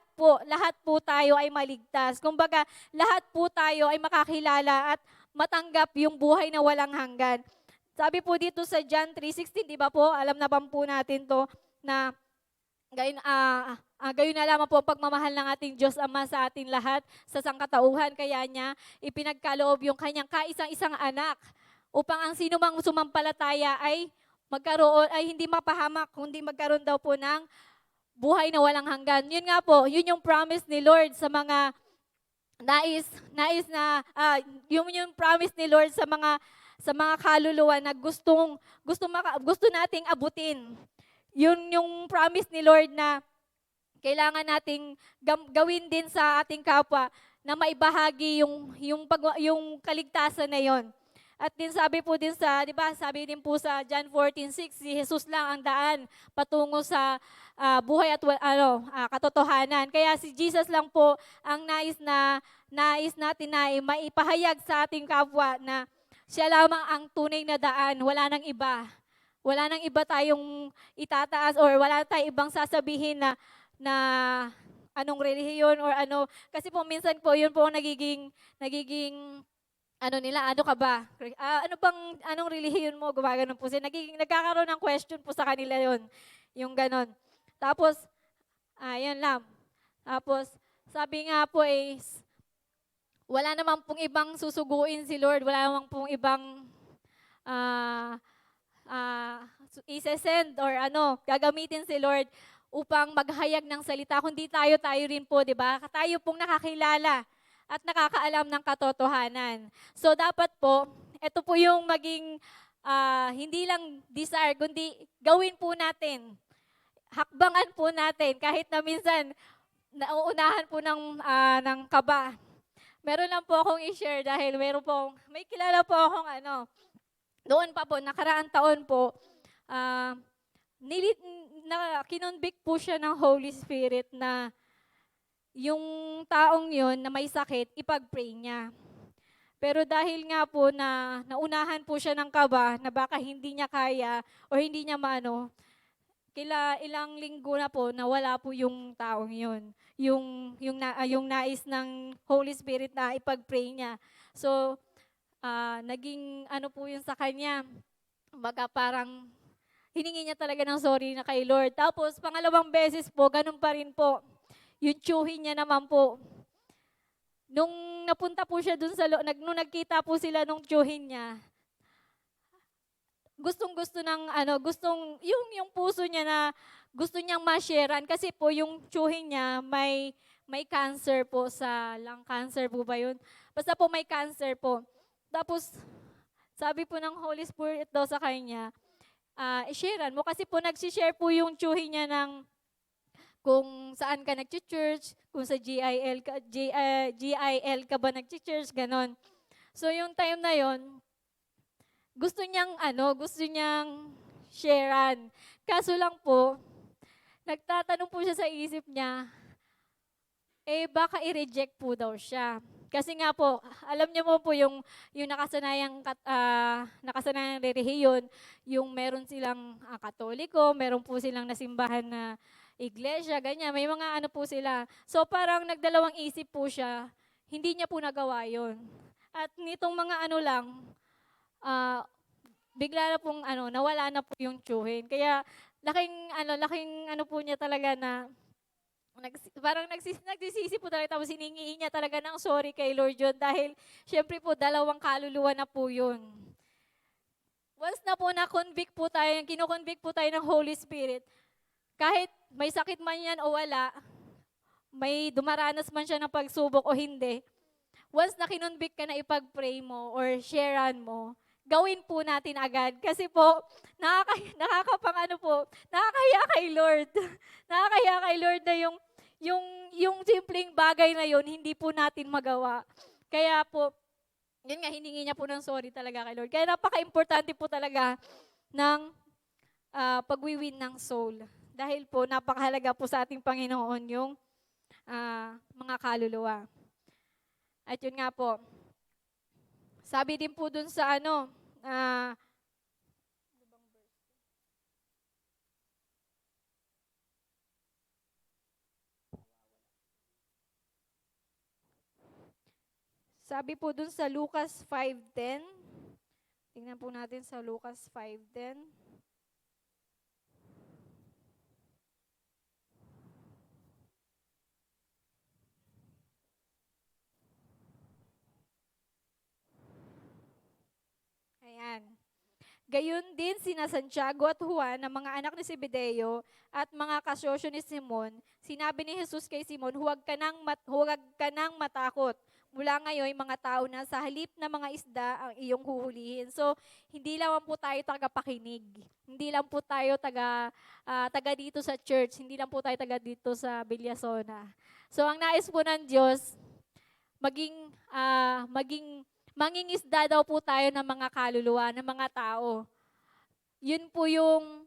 po tayo ay maligtas. Kumbaga, lahat po tayo ay makakilala at matanggap yung buhay na walang hanggan. Sabi po dito sa John 3:16, 'di ba po? Alam na po natin 'to na gayon na lamang po ang pagmamahal ng ating Diyos Ama sa ating lahat sa sangkatauhan. Kaya niya ipinagkaloob yung kanyang kaisang-isang anak upang ang sino mang sumampalataya ay hindi mapahamak, kundi magkaroon daw po ng buhay na walang hanggan. Yun nga po, yun yung promise ni Lord sa mga yung promise ni Lord sa mga kaluluwa na gusto nating abutin. Yun yung promise ni Lord na kailangan nating gawin din sa ating kapwa na maibahagi yung kaligtasan na yon. At din sabi po din di ba, sabi din po sa John 14:6, si Jesus lang ang daan patungo sa buhay at katotohanan. Kaya si Jesus lang po ang nais natin na maipahayag sa ating kapwa na siya lamang ang tunay na daan, wala nang iba. Wala nang iba tayong itataas or wala tayong ibang sasabihin na anong relihiyon or ano. Kasi po minsan po yun po nagiging ano ka ba? Anong relihiyon mo? Gumagano po sila. Nagkakaroon ng question po sa kanila yon, yung ganon. Tapos, yun lang. Tapos, sabi nga po wala naman pong ibang susuguin si Lord. Wala naman pong ibang isesend or gagamitin si Lord upang maghayag ng salita. Kundi tayo rin po, di ba? Tayo pong nakakilala at nakakaalam ng katotohanan. So dapat po, ito po yung maging hindi lang desire, kundi gawin po natin. Hakbangan po natin kahit na minsan nauunahan po ng kaba. Meron lang po akong i-share dahil may kilala po akong noon pa po, nakaraang taon po, kinonvict po siya ng Holy Spirit na yung taong yon na may sakit, ipag-pray niya. Pero dahil nga po na naunahan po siya ng kaba na baka hindi niya kaya o hindi niya ilang linggo na po nawala po yung taong yon. Yung nais ng Holy Spirit na ipag-pray niya. So, naging po yun sa kanya. Baga parang hiningi niya talaga ng sorry na kay Lord. Tapos, pangalawang beses po, ganun pa rin po. Yung tsuhin niya naman po. Nung napunta po siya dun nung nagkita po sila nung tsuhin niya, yung puso niya na gusto niyang ma-sharean kasi po yung tsuhin niya may cancer po sa lung cancer po ba yun? Basta po may cancer po. Tapos, sabi po ng Holy Spirit daw sa kanya, i-sharean mo kasi po nagsishare po yung tsuhin niya ng kung saan ka nag-church, kung sa GIL ka ba nag-church, ganon. So yung time na yon, gusto niyang sharean. Kaso lang po, nagtatanong po siya sa isip niya, baka i-reject po daw siya. Kasi nga po, alam niyo po yung nakasanayang relihiyon, yung meron silang Katoliko, meron po silang nasimbahan na iglesia, ganyan. May mga po sila. So parang nagdalawang isip po siya, hindi niya po nagawa yon. At nitong mga bigla na pong nawala na po yung tsuhin. Kaya laking po niya talaga na parang nagsisisi po talaga, tapos hiningi niya talaga ng sorry kay Lord John dahil syempre po dalawang kaluluwa na po yun. Once na po na-convict po tayo, kino-convict po tayo ng Holy Spirit, kahit may sakit man yan o wala, may dumaranas man siya ng pagsubok o hindi, once na kinonvict ka na ipag-pray mo or sharean mo, gawin po natin agad. Kasi po, nakakahiya kay Lord. Nakakahiya kay Lord na yung simpleng bagay na yun, hindi po natin magawa. Kaya po, yun nga, hiningi niya po ng sorry talaga kay Lord. Kaya napaka-importante po talaga ng pag-win ng soul. Dahil po, napakahalaga po sa ating Panginoon yung mga kaluluwa. At yun nga po, sabi din po dun sa sabi po dun sa Lucas 5:10. Tingnan po natin sa Lucas 5:10. Ayan. Gayon din sina Santiago at Juan, na mga anak ni Zebedeo, at mga kasosyo ni Simon. Sinabi ni Jesus kay Simon, huwag ka nang matakot. Mula ngayon, mga tao na sa halip na mga isda ang iyong huhulihin. So, hindi lang po tayo tagapakinig. Hindi lang po tayo taga dito sa church. Hindi lang po tayo taga dito sa Villasono. So, ang nais po ng Diyos, mangingisda daw po tayo ng mga kaluluwa, ng mga tao. Yun po yung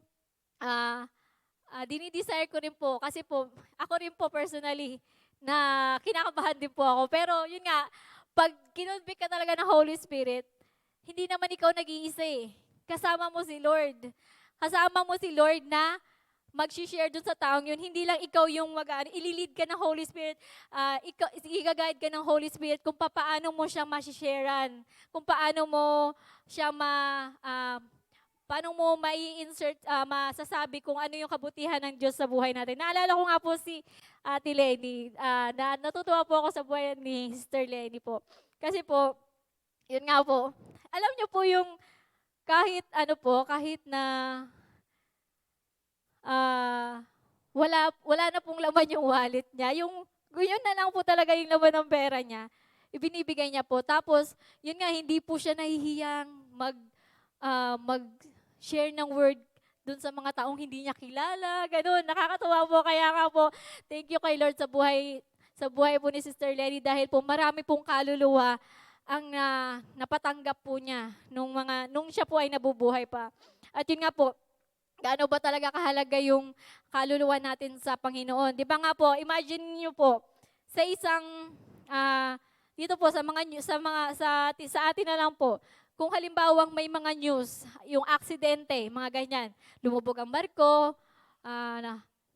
dinidesire ko rin po. Kasi po, ako rin po personally, na kinakabahan din po ako. Pero yun nga, pag kinonvict ka talaga ng Holy Spirit, hindi naman ikaw nag-iisa eh. Kasama mo si Lord. Kasama mo si Lord na mag-share dun sa taong yun. Hindi lang ikaw yung ililid ka ng Holy Spirit, i-guide ka ng Holy Spirit kung paano mo siya ma-sharean, kung paano mo siya paano mo mai-insert, masasabi kung ano yung kabutihan ng Diyos sa buhay natin. Naalala ko nga po si Ate Lenny, natutuwa po ako sa buhay ni Sister Lenny po. Kasi po, yun nga po, alam niyo po yung kahit na wala na pong laman yung wallet niya. Yun na lang po talaga yung laman ng pera niya. ibinibigay niya po. Tapos, yun nga, hindi po siya nahihiyang mag-share ng word dun sa mga taong hindi niya kilala, ganun. Nakakatuwa po. Kaya nga po, thank you kay Lord sa buhay po ni Sister Lenny dahil po marami pong kaluluwa ang napatanggap po niya nung siya po ay nabubuhay pa. At yun nga po, gaano ba talaga kahalaga yung kaluluwa natin sa Panginoon? Di ba nga po, imagine niyo po, sa isang, dito po sa atin na lang po, kung halimbawang may mga news, yung aksidente, mga ganyan, lumubog ang barko,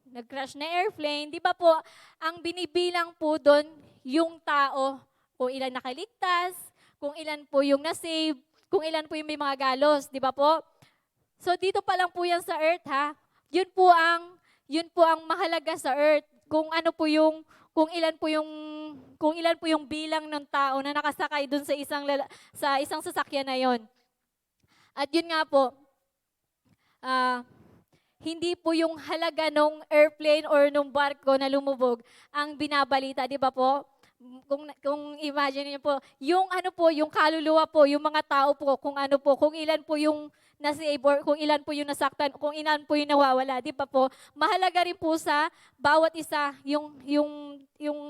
nag-crash na airplane, di ba po, ang binibilang po doon, yung tao, kung ilan nakaligtas, kung ilan po yung nasave, kung ilan po yung may mga galos, di ba po? So dito pa lang po yan sa earth ha. Yun po ang mahalaga sa earth. Kung ano po yung kung ilan po yung bilang ng tao na nakasakay dun sa isang sasakyan na yon. At yun nga po, hindi po yung halaga nung airplane or nung barko na lumubog ang binabalita, di ba po? Kung imagine niyo po, yung ano po, yung kaluluwa po, yung mga tao po, kung ilan po yung nasave or kung ilan po yung nasaktan, kung ilan po yung nawawala, di ba po? Mahalaga rin po sa bawat isa yung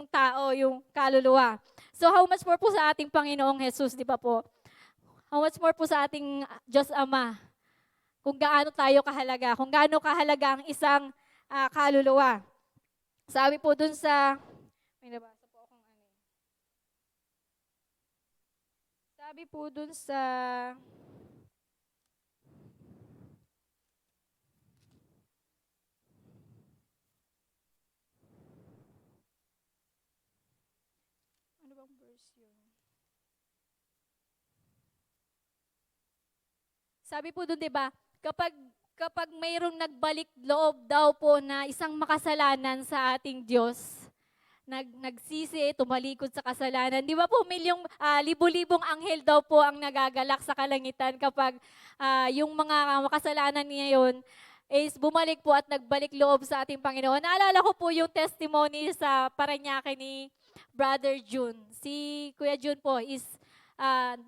tao, yung kaluluwa. So how much more po sa ating Panginoong Jesus, di ba po? How much more po sa ating Diyos Ama? Kung gaano tayo kahalaga, kung gaano kahalaga ang isang kaluluwa. Sabi po dun sa, may nabasa po akong ano. Sabi po dun sa, ano bang verse yun? Sabi po dun, di ba, kapag mayroong nagbalik loob daw po na isang makasalanan sa ating Diyos, nagsisi, tumalikod sa kasalanan. Di ba po, libu-libong anghel daw po ang nagagalak sa kalangitan kapag yung mga makasalanan niya yun is bumalik po at nagbalik loob sa ating Panginoon. Naalala ko po yung testimony sa Parañaque ni Brother June. Si Kuya June po is,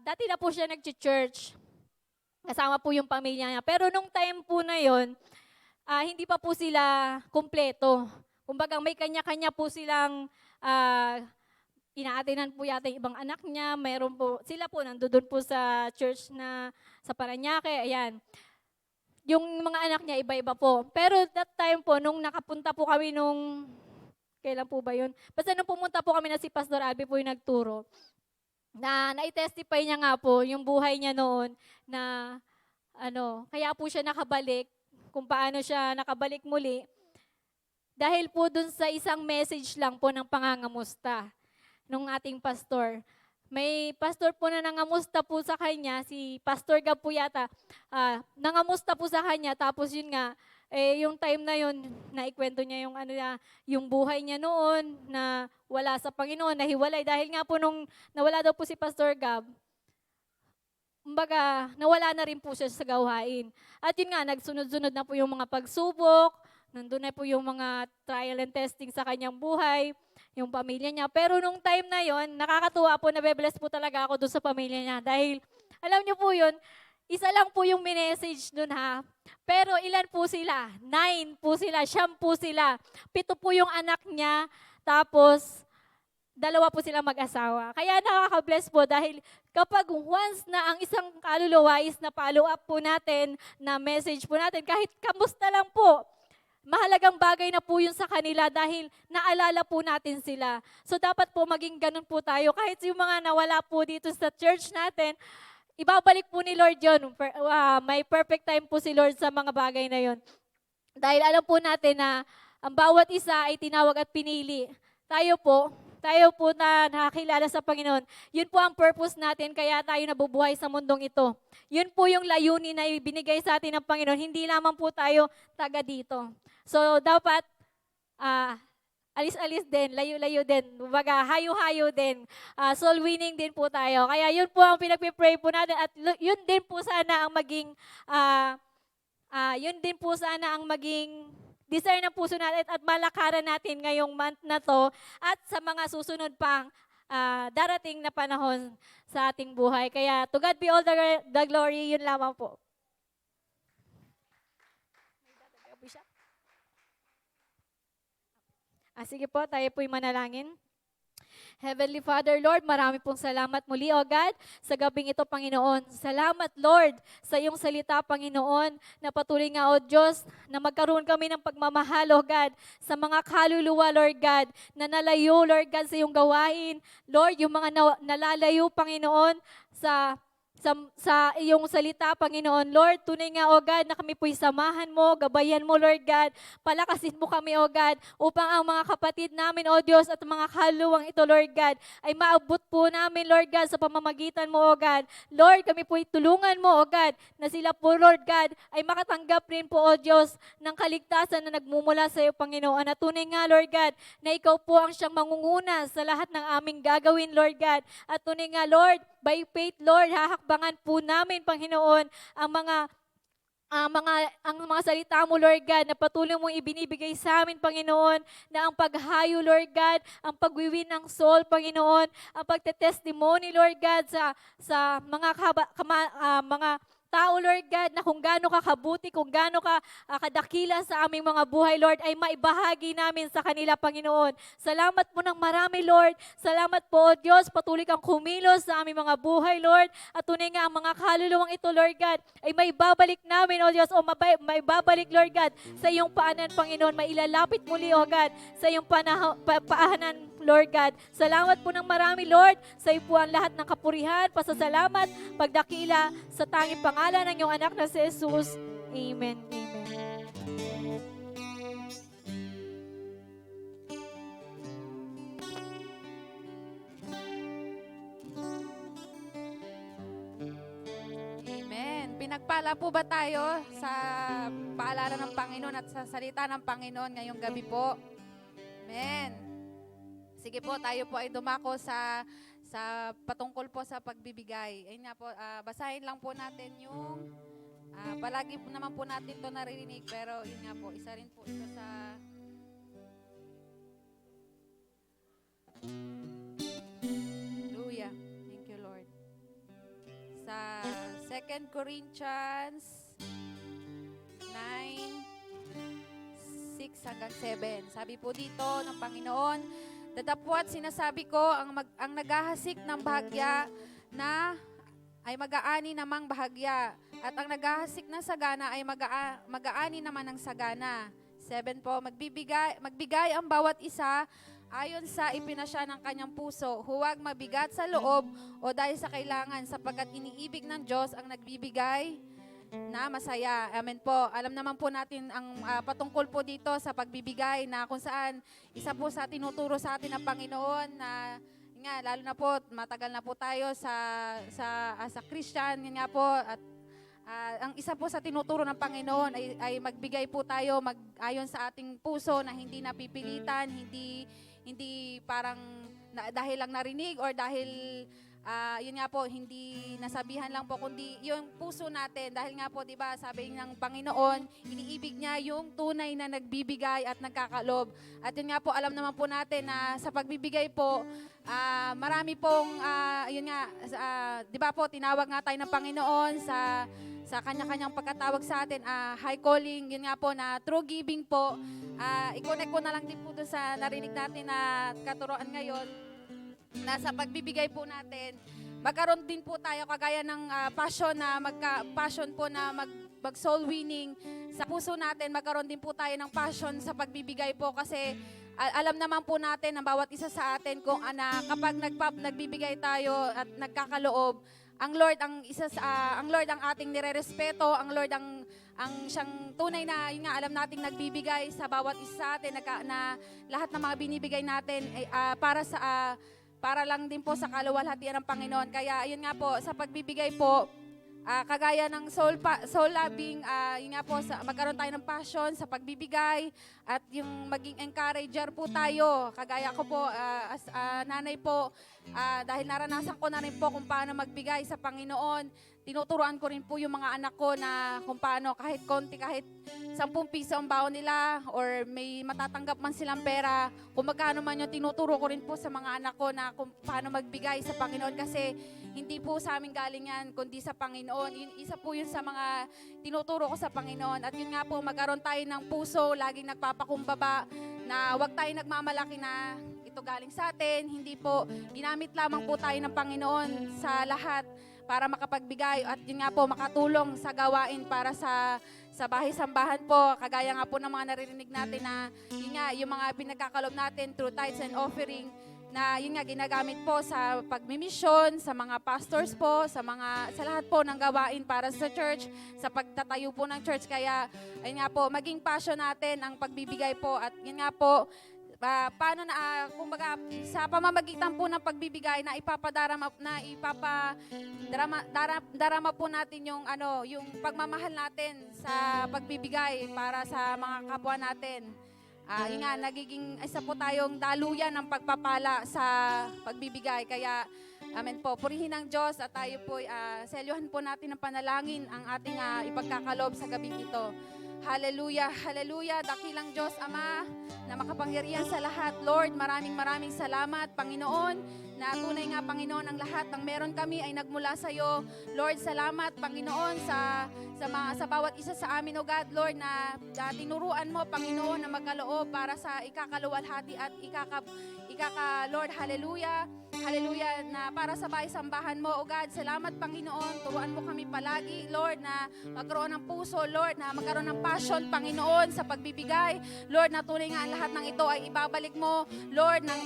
dati na po siya nag-church. Kasama po yung pamilya niya. Pero nung time po na yon, hindi pa po sila kumpleto. Kumbaga may kanya-kanya po silang inaatinan po yata yung ibang anak niya. Mayroon po, sila po nandoon po sa church na sa Parañaque. Ayan. Yung mga anak niya iba-iba po. Pero that time po, nung nakapunta po kami kailan po ba yun? Basta nung pumunta po kami na si Pastor Albi po yung nagturo, na-testify niya nga po yung buhay niya noon na kaya po siya nakabalik, kung paano siya nakabalik muli. Dahil po dun sa isang message lang po ng pangangamusta ng ating pastor. May pastor po na nangamusta po sa kanya, si Pastor Gab po yata, nangamusta po sa kanya, tapos yun nga, yung time na yun, naikwento niya yung buhay niya noon, na wala sa Panginoon, nahiwalay. Dahil nga po nung nawala daw po si Pastor Gab, kumbaga, nawala na rin po siya sa gawain. At yun nga, nagsunod-sunod na po yung mga pagsubok, nandun na po yung mga trial and testing sa kanyang buhay, yung pamilya niya. Pero nung time na yon, nakakatuwa po, nabe-bless po talaga ako doon sa pamilya niya. Dahil, alam niyo po yun, isa lang po yung minessage dun ha. Pero ilan po sila? 9 po sila, 10 po sila. 7 po yung anak niya, tapos 2 po sila mag-asawa. Kaya nakaka-bless po dahil kapag once na ang isang kaluluwa is na follow up po natin, na message po natin, kahit kamusta lang po, mahalagang bagay na po yun sa kanila dahil naalala po natin sila. So dapat po maging ganun po tayo. Kahit yung mga nawala po dito sa church natin, ibabalik po ni Lord yun. May perfect time po si Lord sa mga bagay na yun. Dahil alam po natin na ang bawat isa ay tinawag at pinili. Tayo po na nakakilala sa Panginoon, yun po ang purpose natin kaya tayo nabubuhay sa mundong ito. Yun po yung layunin na ibinigay sa atin ng Panginoon. Hindi lamang po tayo taga dito. So dapat alis-alis din, layo-layo din, baga hayo-hayo din, soul winning din po tayo. Kaya yun po ang pinagpipray po natin at yun din po sana ang maging desire ng puso natin at malakaran natin ngayong month na to at sa mga susunod pang darating na panahon sa ating buhay. Kaya to God be all the glory, yun lamang po. Sige po, tayo po'y manalangin. Heavenly Father, Lord, marami pong salamat muli, O God, sa gabing ito, Panginoon. Salamat, Lord, sa iyong salita, Panginoon, na patuloy nga, O Diyos, na magkaroon kami ng pagmamahal, O God, sa mga kaluluwa, Lord God, na nalayo, Lord God, sa iyong gawain. Lord, yung mga nalalayo, Panginoon, sa iyong salita, Panginoon. Lord, tunay nga, O God, na kami po'y samahan mo, gabayan mo, Lord God. Palakasin mo kami, O God, upang ang mga kapatid namin, O Diyos, at mga kaluluwang ito, Lord God, ay maabot po namin, Lord God, sa pamamagitan mo, O God. Lord, kami po'y tulungan mo, O God, na sila po, Lord God, ay makatanggap rin po, O Diyos, ng kaligtasan na nagmumula sa iyo, Panginoon. At tunay nga, Lord God, na ikaw po ang siyang mangunguna sa lahat ng aming gagawin, Lord God. At tunay nga, Lord, by faith, Lord, hahakbangan po namin, Panginoon, ang mga salita mo, Lord God, na patuloy mong ibinibigay sa amin, Panginoon, na ang paghayo, Lord God, ang pagwiwin ng soul, Panginoon, ang pagtetestimony, Lord God, sa mga tao, Lord God, na kung gaano ka kabuti, kung gaano ka kadakila sa aming mga buhay, Lord, ay maibahagi namin sa kanila, Panginoon. Salamat po ng marami, Lord. Salamat po, O Diyos, patuloy kang kumilos sa aming mga buhay, Lord. At tunay nga ang mga kaluluwang ito, Lord God, ay maibabalik namin, O Diyos, o maibabalik, Lord God, sa iyong paanan, Panginoon. Mailalapit muli, O God, sa iyong paanan, Lord God. Salamat po ng marami, Lord. Sa iyo po ang lahat ng kapurihan, pasasalamat, pagdakila sa tanging pangalan ng iyong anak na si Jesus. Amen. Amen. Amen. Pinagpala po ba tayo sa paalala ng Panginoon at sa salita ng Panginoon ngayong gabi po? Amen. Sige po, tayo po ay dumako sa patungkol po sa pagbibigay. Ayun nga po, basahin lang po natin yung, palagi po naman po natin ito naririnig, pero yun nga po, isa rin po ito sa, Hallelujah. Thank you, Lord. Sa 2 Corinthians 9:6 hanggang 7. Sabi po dito ng Panginoon, datapwat sinasabi ko, ang naghahasik ng bahagya na ay mag-aani namang bahagya, at ang naghahasik ng sagana ay mag-aani naman ng sagana. 7 po, magbigay ang bawat isa ayon sa ipinasya ng kanyang puso. Huwag mabigat sa loob o dahil sa kailangan, sapagkat iniibig ng Diyos ang nagbibigay na masaya. Amen po. Alam naman po natin ang patungkol po dito sa pagbibigay, na kung saan isa po sa tinuturo sa atin ng Panginoon na nga, lalo na po matagal na po tayo sa Christian, yun nga po, at ang isa po sa tinuturo ng Panginoon ay magbigay po tayo ayon sa ating puso, na hindi napipilitan, hindi parang dahil lang narinig or dahil yun nga po, hindi nasabihan lang po, kundi yung puso natin. Dahil nga po, di ba, sabi ng Panginoon, iniibig niya yung tunay na nagbibigay at nagkakalob. At yun nga po, alam naman po natin na sa pagbibigay po, marami pong, yun nga, di ba po, tinawag nga tayo ng Panginoon sa kanya-kanyang pagkatawag sa atin, high calling, yun nga po, na true giving po. I-connect ko na lang din po doon sa narinig natin na katuroan ngayon, na sa pagbibigay po natin, magkaroon din po tayo kagaya ng passion po na mag-soul winning sa puso natin. Magkaroon din po tayo ng passion sa pagbibigay po, kasi alam naman po natin ang bawat isa sa atin kung kapag nagbibigay tayo at nagkakaloob, ang Lord ang ating nirerespeto, ang Lord ang siyang tunay na, yun nga, alam nating nagbibigay sa bawat isa sa atin, na lahat ng mga binibigay natin ay para lang din po sa kaluwalhatian ng Panginoon. Kaya yun nga po, sa pagbibigay po, kagaya ng soul loving, yun nga po, magkaroon tayo ng passion sa pagbibigay, at yung maging encourager po tayo. Kagaya ko po, as nanay po, dahil naranasan ko na rin po kung paano magbigay sa Panginoon. tinuturuan ko rin po yung mga anak ko na kung paano kahit konti, kahit 10 piso ang baon nila or may matatanggap man silang pera, kung magkano man yung tinuturo ko rin po sa mga anak ko na kung paano magbigay sa Panginoon kasi hindi po sa amin galing yan, kundi sa Panginoon. Isa po yun sa mga tinuturo ko sa Panginoon. At yun nga po, magkaroon tayo ng puso, laging nagpapakumbaba na huwag tayo nagmamalaki na ito galing sa atin. Hindi po, ginamit lamang po tayo ng Panginoon sa lahat para makapagbigay at yun nga po makatulong sa gawain para sa bahay-sambahan po. Kagaya nga po ng mga naririnig natin na yun nga, yung mga pinagkakalob natin through tithes and offering na yun nga ginagamit po sa pagmimisyon, sa mga pastors po, sa lahat po ng gawain para sa church, sa pagtatayo po ng church. Kaya ayun nga po, maging passion natin ang pagbibigay po at yun nga po, paano na kumbaga sa pamamagitan po ng pagbibigay na darama po natin yung yung pagmamahal natin sa pagbibigay para sa mga kapwa natin. Yun nga, nagiging isa po tayong daluyan ng pagpapala sa pagbibigay. Kaya amen po, purihin ng Diyos at tayo po selyuhan po natin ng panalangin ang ating ipagkakalob sa gabing ito. Hallelujah, hallelujah, dakilang Diyos Ama na makapangyarihan sa lahat. Lord, maraming salamat, Panginoon, na tunay nga, Panginoon, ang lahat ng meron kami ay nagmula sa iyo. Lord, salamat, Panginoon, sa bawat isa sa amin, O God, Lord, na tinuruan mo, Panginoon, na magkaloob para sa ikakaluwalhati at Lord, hallelujah, hallelujah, na para sa bahay-sambahan mo, O God. Salamat, Panginoon, turuan mo kami palagi, Lord, na magkaroon ng puso, Lord, na magkaroon ng passion, Panginoon, sa pagbibigay. Lord, na tunay nga lahat ng ito ay ibabalik mo, Lord, ng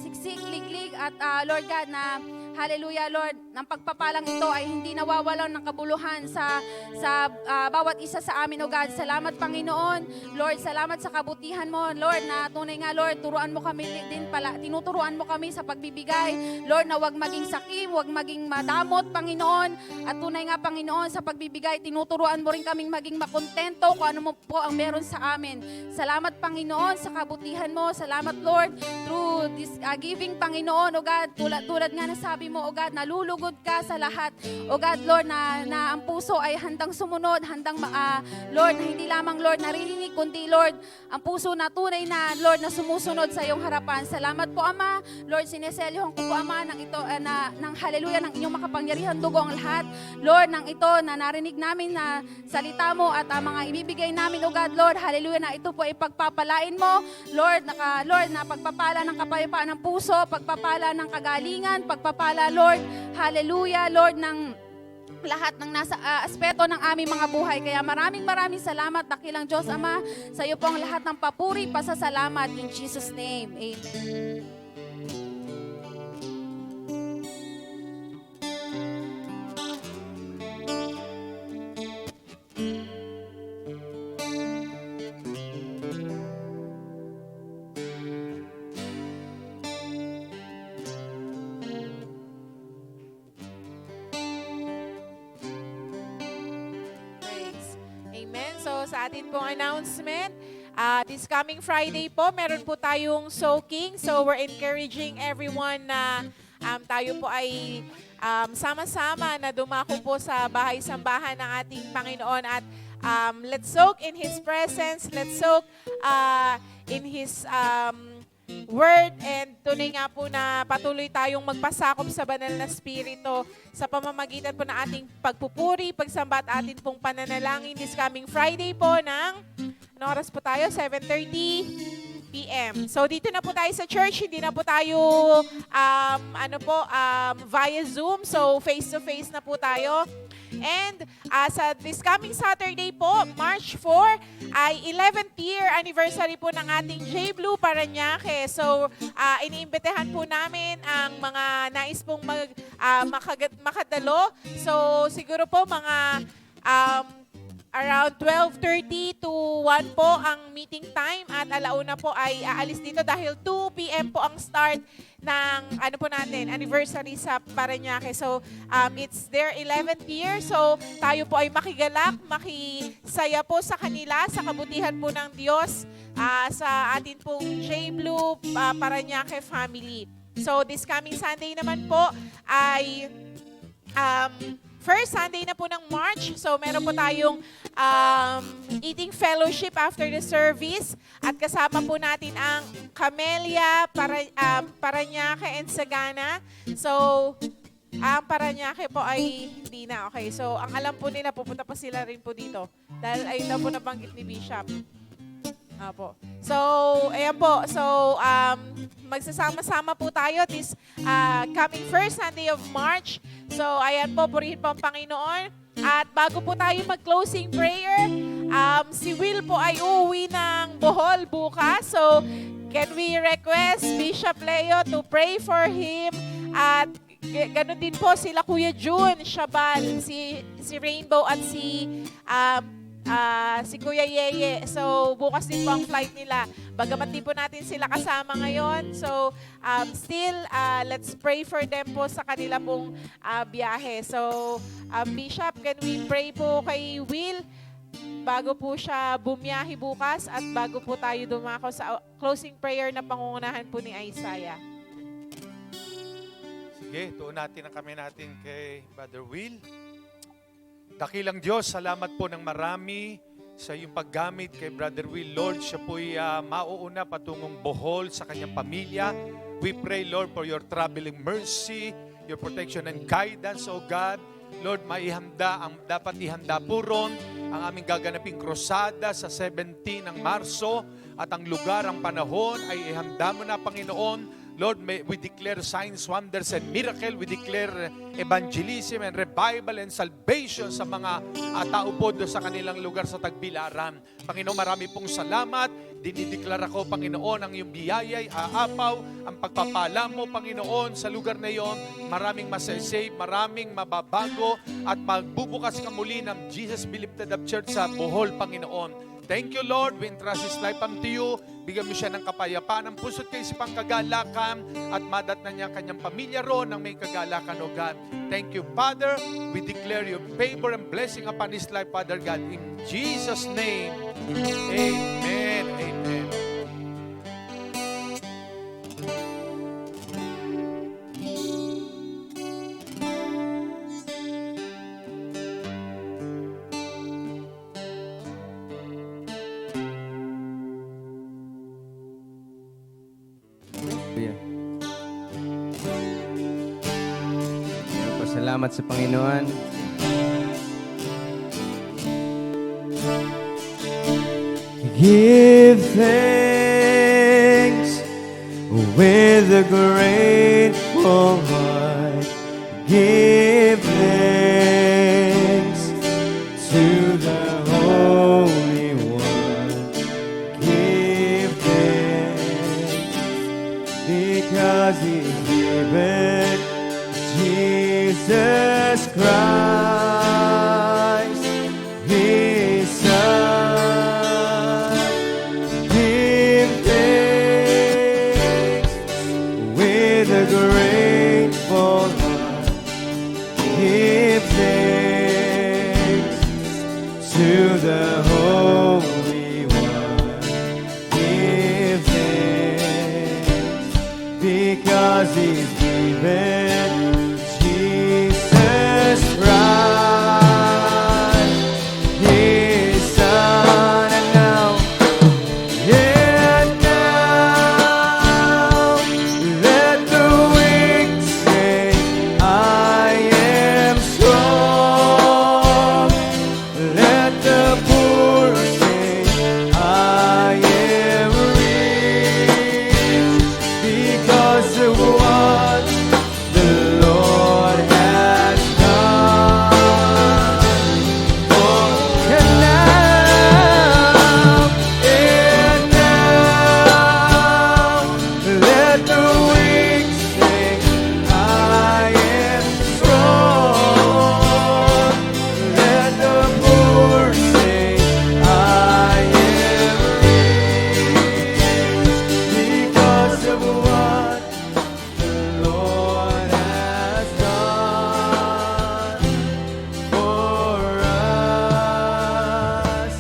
siksik, liglig, at Lord God, na hallelujah, Lord, ng pagpapalang ito ay hindi nawawalan ng kabuluhan sa bawat isa sa amin, O God. Salamat, Panginoon. Lord, salamat sa kabutihan mo, Lord, na tunay nga, Lord, turuan mo kami din pala, tinuturuan mo kami sa pagbibigay, Lord, na wag maging sakim, wag maging madamot, Panginoon. At tunay nga, Panginoon, sa pagbibigay, tinuturuan mo rin kaming maging makontento kung ano mo po ang meron sa amin. Salamat, Panginoon, sa kabutihan mo. Salamat, Lord, through this giving, Panginoon, O God, tulad nga na sabi mo, O God, nalulugod ka sa lahat, O God, Lord, na ang puso ay handang sumunod, Lord, na hindi lamang, Lord, naririnig, kundi, Lord, ang puso na tunay na, Lord, na sumusunod sa iyong harapan. Salamat po, Ama. Lord, sineselyohan ko po, Ama, ng ito, ng hallelujah, ng inyong makapangyarihan dugo ang lahat, Lord, ng ito na narinig namin na salita mo at mga ibibigay namin, O God, Lord, hallelujah, na ito po ay pagpapalain mo, Lord, na pagpapala ng kapayapaan ng puso, pagpapala ng kagalingan, pagpapala, Lord, hallelujah, Lord, ng lahat ng nasa aspeto ng aming mga buhay. Kaya maraming salamat, dakilang Diyos Ama, sa iyo po ang lahat ng papuri, pasasalamat, in Jesus' name, amen. Amen. So sa atin pong announcement, this coming Friday po, meron po tayong soaking. So we're encouraging everyone na tayo po ay sama-sama na dumako po sa bahay-sambahan ng ating Panginoon at let's soak in His presence, let's soak in His Word, and tunay nga po na patuloy tayong magpasakop sa banal na Espiritu sa pamamagitan po ng ating pagpupuri, pagsamba at atin pong pananalangin this coming Friday po ng, ano oras po tayo? 7:30 p.m. So dito na po tayo sa church, hindi na po tayo via Zoom, so face-to-face na po tayo. And sa this coming Saturday po, March 4, ay 11th year anniversary po ng ating J Blue Parañaque. So, iniimbitahan po namin ang mga nais pong makadalo. So, siguro po mga around 12:30 to 1 po ang meeting time at alauna po ay aalis dito dahil 2 p.m. po ang start ng anniversary sa Parañaque. So, it's their 11th year. So, tayo po ay makigalak, makisaya po sa kanila, sa kabutihan po ng Diyos, sa atin pong J Blue Parañaque family. So, this coming Sunday naman po ay first Sunday na po ng March. So meron po tayong eating fellowship after the service. At kasama po natin ang Camellia, Parañaque, and Sagana. So, ang Parañaque po ay hindi na. Okay, so ang alam po nila, pupunta pa sila rin po dito. Dahil ayun daw po nabanggit ni Bishop. Apo. So, ayan po. So, magsasama-sama po tayo this coming first Sunday of March. So, ayan po, purihin po ang Panginoon. At bago po tayo mag-closing prayer, si Will po ay uuwi ng Bohol bukas. So, can we request Bishop Leo to pray for him? At ganun din po sila Kuya June, Shabal, si Rainbow at si Kuya Yeye. So, bukas din po ang flight nila. Bagamat din po natin sila kasama ngayon. So, still, let's pray for them po sa kanila pong biyahe. So, Bishop, can we pray po kay Will bago po siya bumiyahe bukas at bago po tayo dumako sa closing prayer na pangungunahan po ni Isaiah. Sige, tuon natin ang kamay natin kay Brother Will. Dakilang Diyos, salamat po ng marami sa iyong paggamit kay Brother Will. Lord, siya po'y mauuna patungong Bohol sa kanyang pamilya. We pray, Lord, for your traveling mercy, your protection and guidance, O God. Lord, dapat ihanda po ron ang aming gaganaping krusada sa 17 ng Marso at ang lugar, ang panahon ay ihanda mo na, Panginoon. Lord, we declare signs, wonders, and miracle. We declare evangelism and revival and salvation sa mga tao po doon sa kanilang lugar sa Tagbilaran. Panginoon, marami pong salamat. Dinideklara ko, Panginoon, ang iyong biyayay, aapaw, ang pagpapala mo, Panginoon, sa lugar na iyon. Maraming masasave, maraming mababago, at magbubukas ka muli ng Jesus Be Lifted Up Church sa Bohol, Panginoon. Thank you, Lord. We entrust His life unto you. Bigyan mo siya ng kapayapaan, ng puso't kaisipang kagalakan, at madatnan niya kanyang pamilya roon ng may kagalakan, O God. Thank you, Father. We declare your favor and blessing upon his life, Father God. In Jesus' name, amen. Amen. Salamat sa Panginoon. Give thanks with a grateful heart. Give thanks to the Holy One. Give thanks because He's given Jesus Christ, His Son. Give thanks with a grateful heart. Give thanks to the Holy One. Give thanks because He's given Jesus Christ, His Son. And now, let the weak say, I am strong. Let the poor say, I am rich, because of what the Lord has done. Oh, and now, let the weak say, I am strong. Let the poor say, I am rich, because of what the Lord has done for us.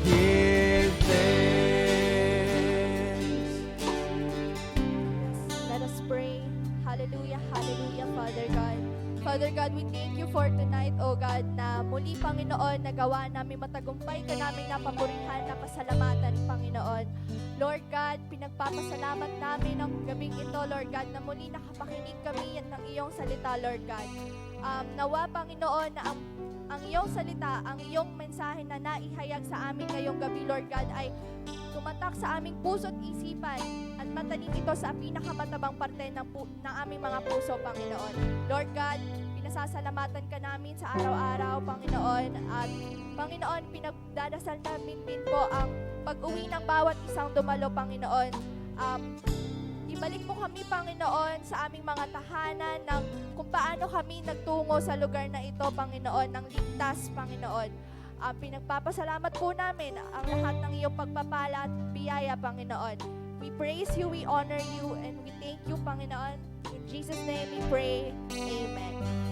Give thanks. Let us pray. Hallelujah, hallelujah, Father God. Father God, we thank you for tonight, O God, na muli, Panginoon, nagawa namin matagumpay ka namin napapurihan na pasalamatan, Panginoon. Lord God, pinagpapasalamat namin ang gabing ito, Lord God, na muli nakapakinig kami ng iyong salita, Lord God. Nawa, Panginoon, na ang iyong salita, ang iyong mensahe na naihayag sa amin ngayong gabi, Lord God, ay tumatak sa aming puso at isipan at matalim ito sa pinakamatabang parte ng aming mga puso, Panginoon. Lord God, pinasasalamatan ka namin sa araw-araw, Panginoon. At Panginoon, pinagdadasal namin din po ang pag-uwi ng bawat isang dumalo, Panginoon. Ibalik mo kami, Panginoon, sa aming mga tahanan ng kung paano kami nagtungo sa lugar na ito, Panginoon, ng ligtas, Panginoon. Pinagpapasalamat po namin ang lahat ng iyong pagpapala at biyaya, Panginoon. We praise you, we honor you, and we thank you, Panginoon. In Jesus' name we pray. Amen.